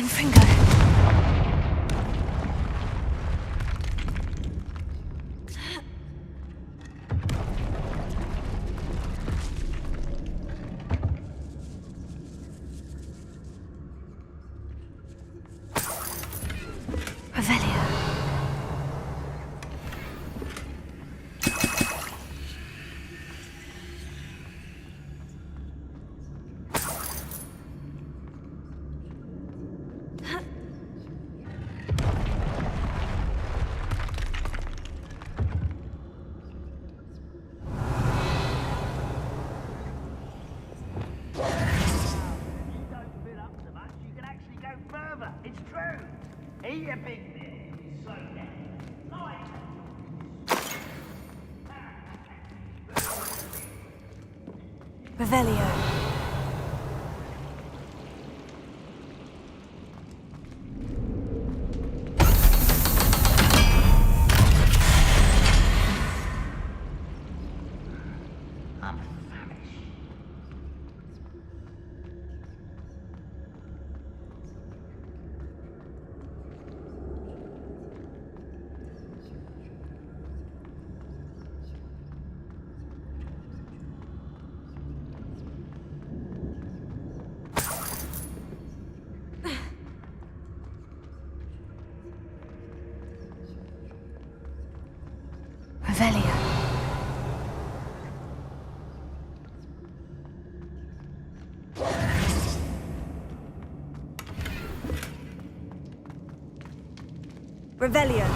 Confringo. Revelio. It's true. Eat a big bit. So Revelio. I'm famished. Revelio. Revelio.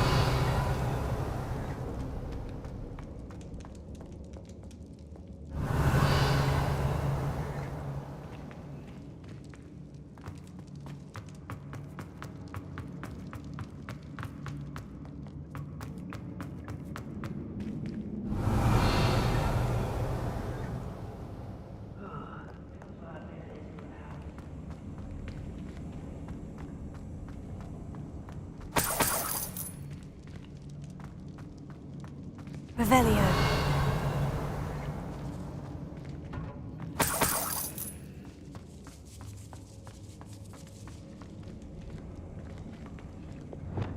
Revelio.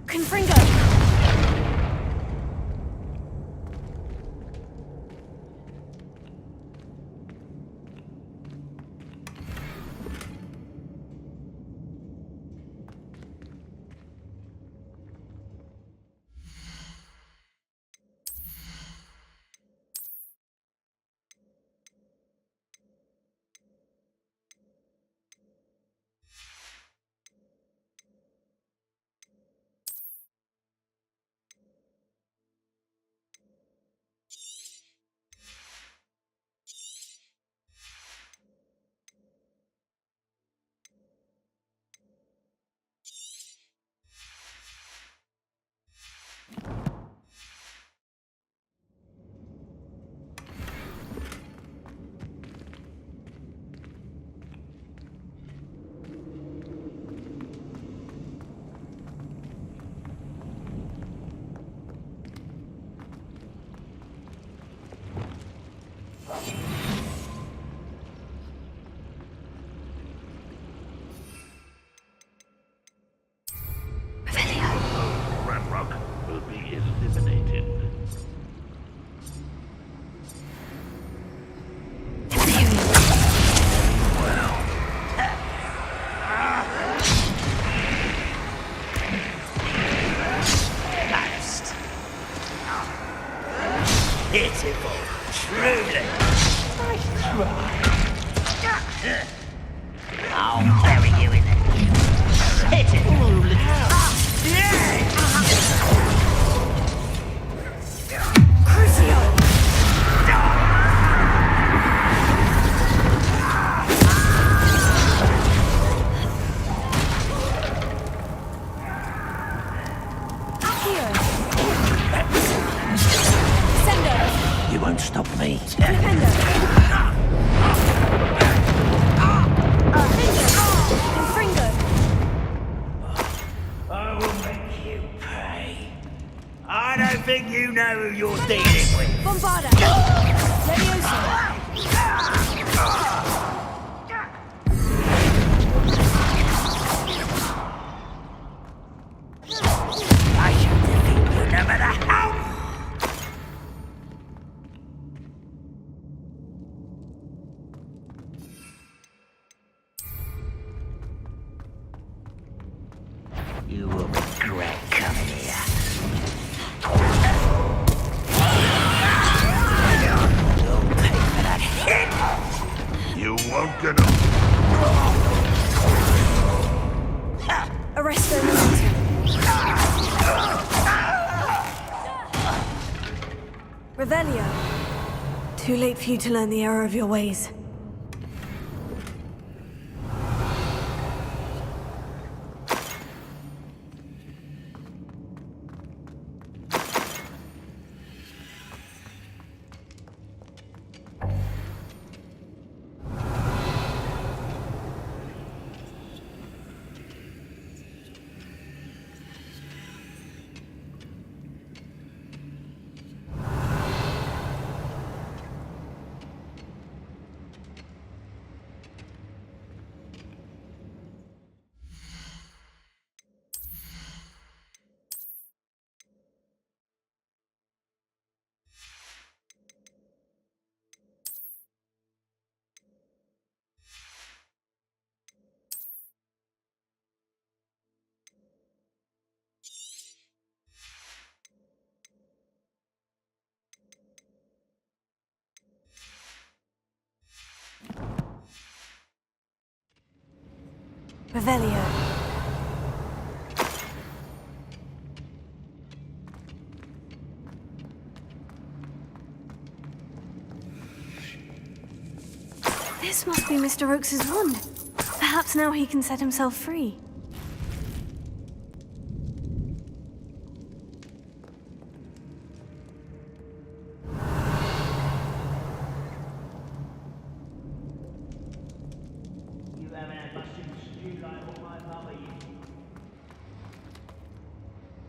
Confringo. Ramrock will be eliminated. Pitiful. Truly. Nice try. I'll bury you in it. Pitiful. Crucio. You won't stop me. I will make you pay. I don't think you know who you're dealing with. Bombarda. Leviosa. rat coming here. You'll pay for that hit! You won't get up. Arrest their momentum. Revelio. Too late for you to learn the error of your ways. Revelio. This must be Mr. Rooks's wand. Perhaps now he can set himself free.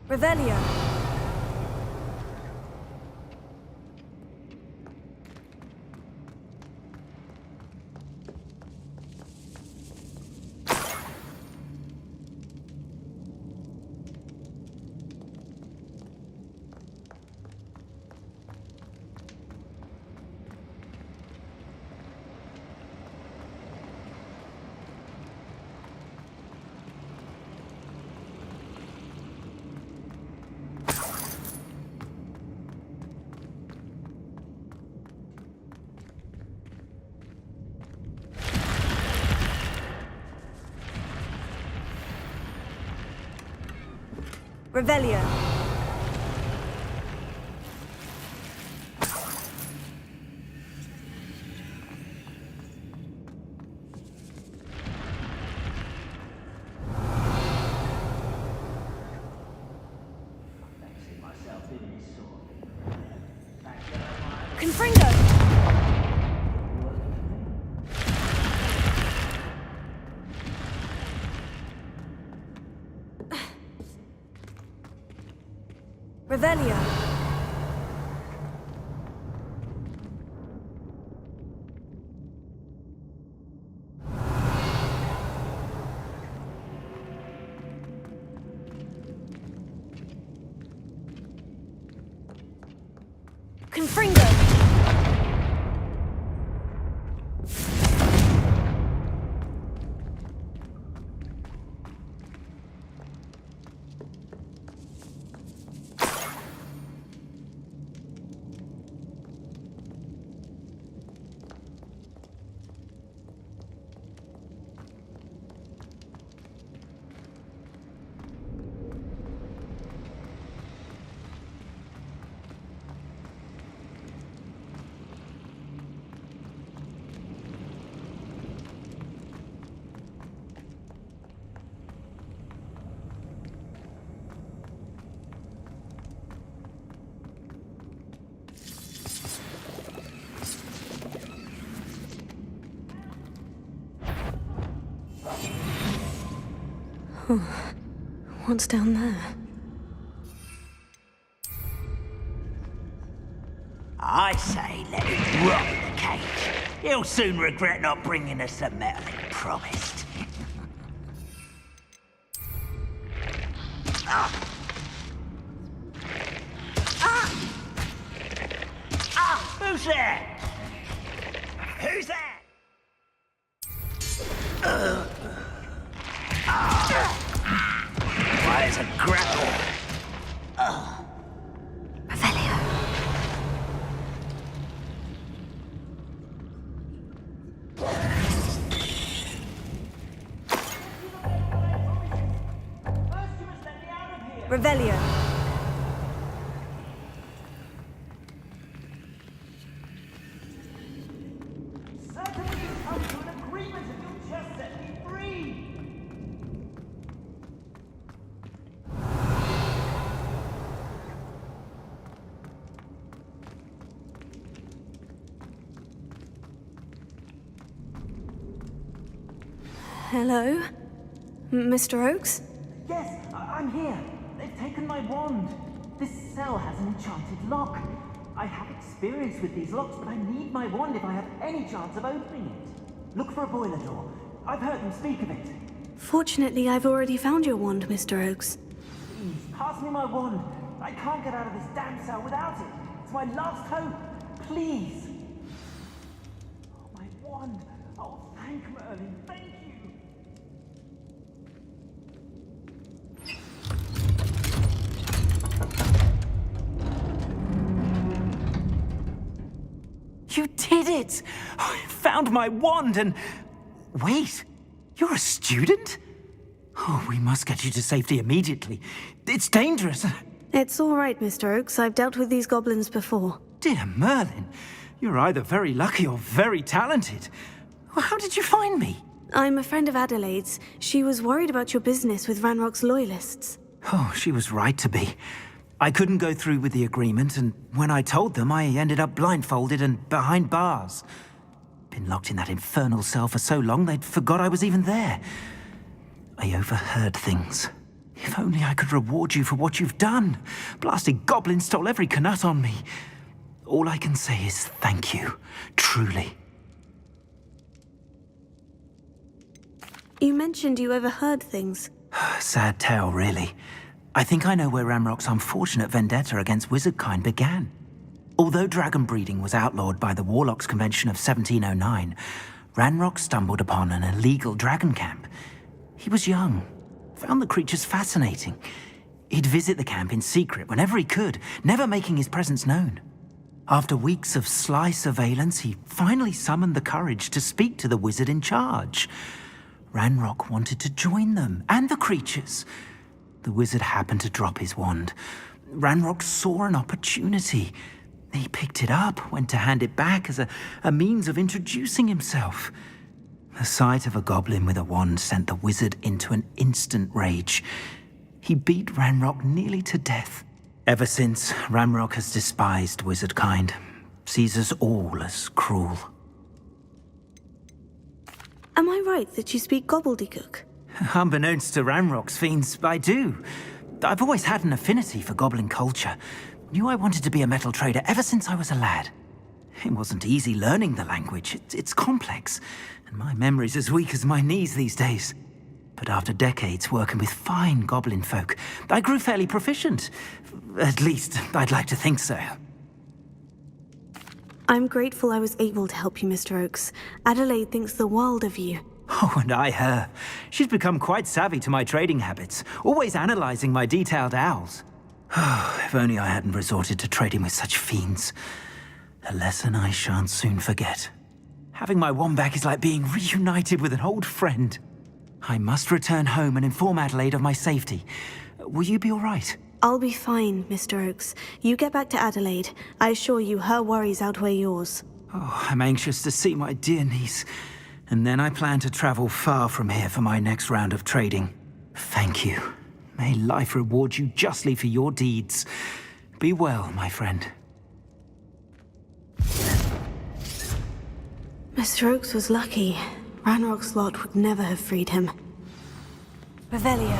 Revelio. Revelio. Confringo. Revelio. Confringo. What's down there? I say let him rot in the cage. He'll soon regret not bringing us the metal he promised. Who's there? Who's there? Why, it's a grapple. Revelio. Revelio. Hello? Mr. Oakes? Yes, I'm here. They've taken my wand. This cell has an enchanted lock. I have experience with these locks, but I need my wand if I have any chance of opening it. Look for a boiler door. I've heard them speak of it. Fortunately, I've already found your wand, Mr. Oakes. Please, pass me my wand. I can't get out of this damn cell without it. It's my last hope. Please. Oh, my wand. Oh, thank Merlin. Thank you. You did it! I found my wand and... Wait, you're a student? Oh, we must get you to safety immediately. It's dangerous. It's all right, Mr. Oakes. I've dealt with these goblins before. Dear Merlin, you're either very lucky or very talented. Well, how did you find me? I'm a friend of Adelaide's. She was worried about your business with Ranrock's loyalists. Oh, she was right to be. I couldn't go through with the agreement, and when I told them, I ended up blindfolded and behind bars. Been locked in that infernal cell for so long, they'd forgot I was even there. I overheard things. If only I could reward you for what you've done. Blasted goblins stole every Knut on me. All I can say is thank you, truly. You mentioned you overheard things. Sad tale, really. I think I know where Ranrock's unfortunate vendetta against wizardkind began. Although dragon breeding was outlawed by the Warlocks Convention of 1709, Ranrock stumbled upon an illegal dragon camp. He was young, found the creatures fascinating. He'd visit the camp in secret whenever he could, never making his presence known. After weeks of sly surveillance, he finally summoned the courage to speak to the wizard in charge. Ranrock wanted to join them, and the creatures. The wizard happened to drop his wand. Ranrock saw an opportunity. He picked it up, went to hand it back as a means of introducing himself. The sight of a goblin with a wand sent the wizard into an instant rage. He beat Ranrock nearly to death. Ever since, Ranrock has despised wizardkind, sees us all as cruel. Am I right that you speak gobbledygook? Unbeknownst to Ranrock's fiends, I do. I've always had an affinity for goblin culture. Knew I wanted to be a metal trader ever since I was a lad. It wasn't easy learning the language. It's complex, and my memory's as weak as my knees these days. But after decades working with fine goblin folk, I grew fairly proficient. At least, I'd like to think so. I'm grateful I was able to help you, Mr. Oakes. Adelaide thinks the world of you. Oh, and I her. She's become quite savvy to my trading habits, always analyzing my detailed owls. If only I hadn't resorted to trading with such fiends. A lesson I shan't soon forget. Having my wand back is like being reunited with an old friend. I must return home and inform Adelaide of my safety. Will you be all right? I'll be fine, Mr. Oakes. You get back to Adelaide. I assure you her worries outweigh yours. Oh, I'm anxious to see my dear niece. And then I plan to travel far from here for my next round of trading. Thank you. May life reward you justly for your deeds. Be well, my friend. Mr. Oakes was lucky. Ranrock's lot would never have freed him. Revelio.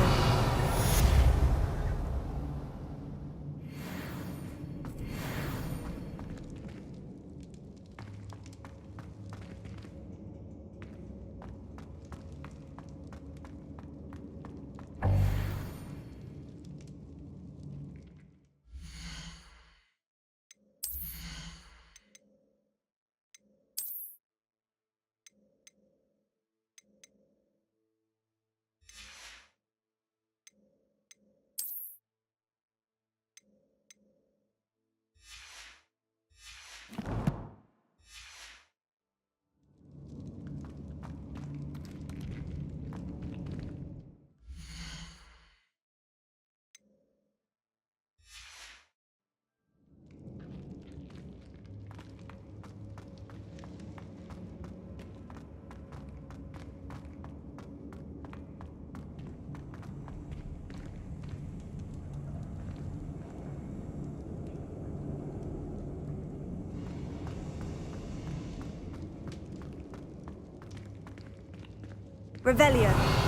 Revelio.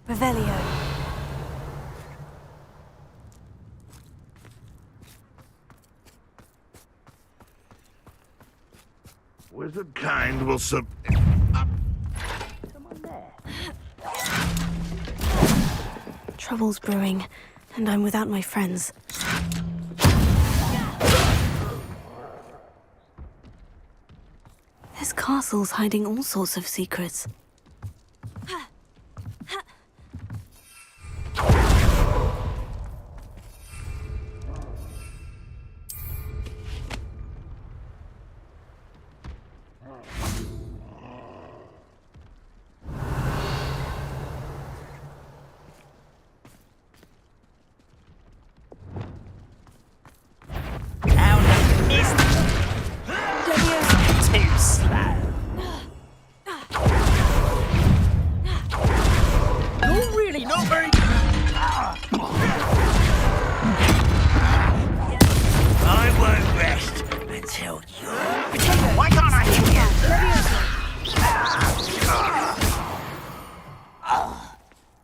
Revelio. Wizard kind will sub... Trouble's brewing, and I'm without my friends. This castle's hiding all sorts of secrets.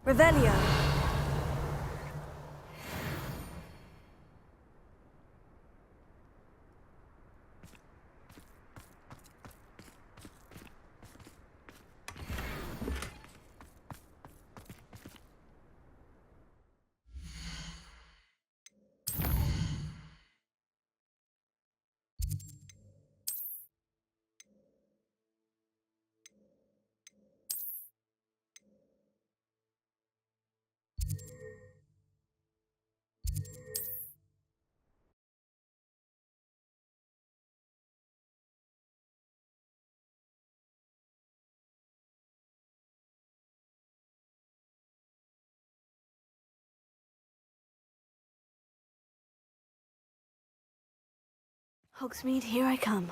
Revelio. Hogsmeade, here I come.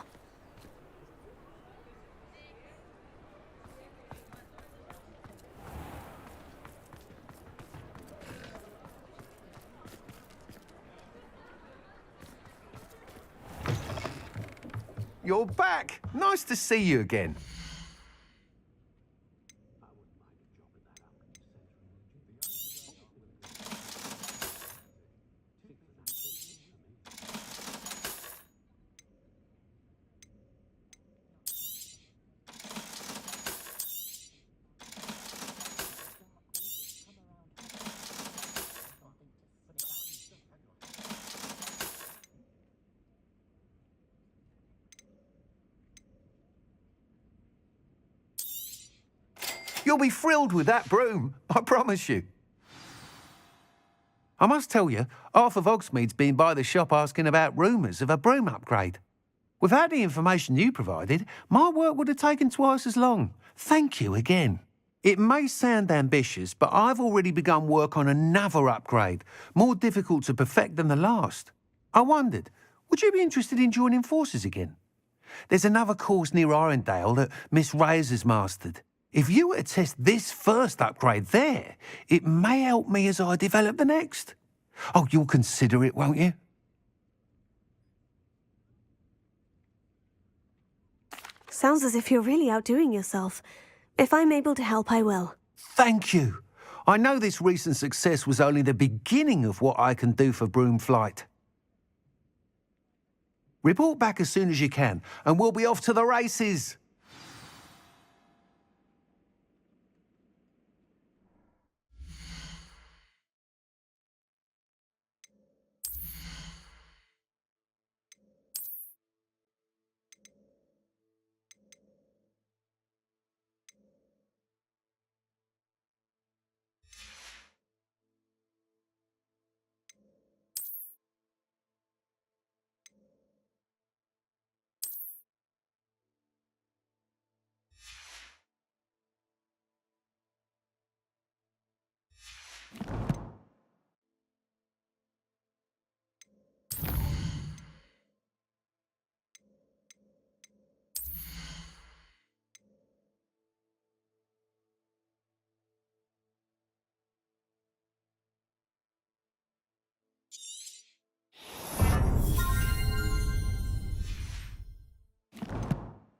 You're back. Nice to see you again. You'll be thrilled with that broom, I promise you. I must tell you, half of Hogsmeade's been by the shop asking about rumours of a broom upgrade. Without the information you provided, my work would have taken twice as long. Thank you again. It may sound ambitious, but I've already begun work on another upgrade, more difficult to perfect than the last. I wondered, would you be interested in joining forces again? There's another course near Arendelle that Miss Reyes has mastered. If you were to test this first upgrade there, it may help me as I develop the next. Oh, you'll consider it, won't you? Sounds as if you're really outdoing yourself. If I'm able to help, I will. Thank you. I know this recent success was only the beginning of what I can do for Broomflight. Report back as soon as you can, and we'll be off to the races.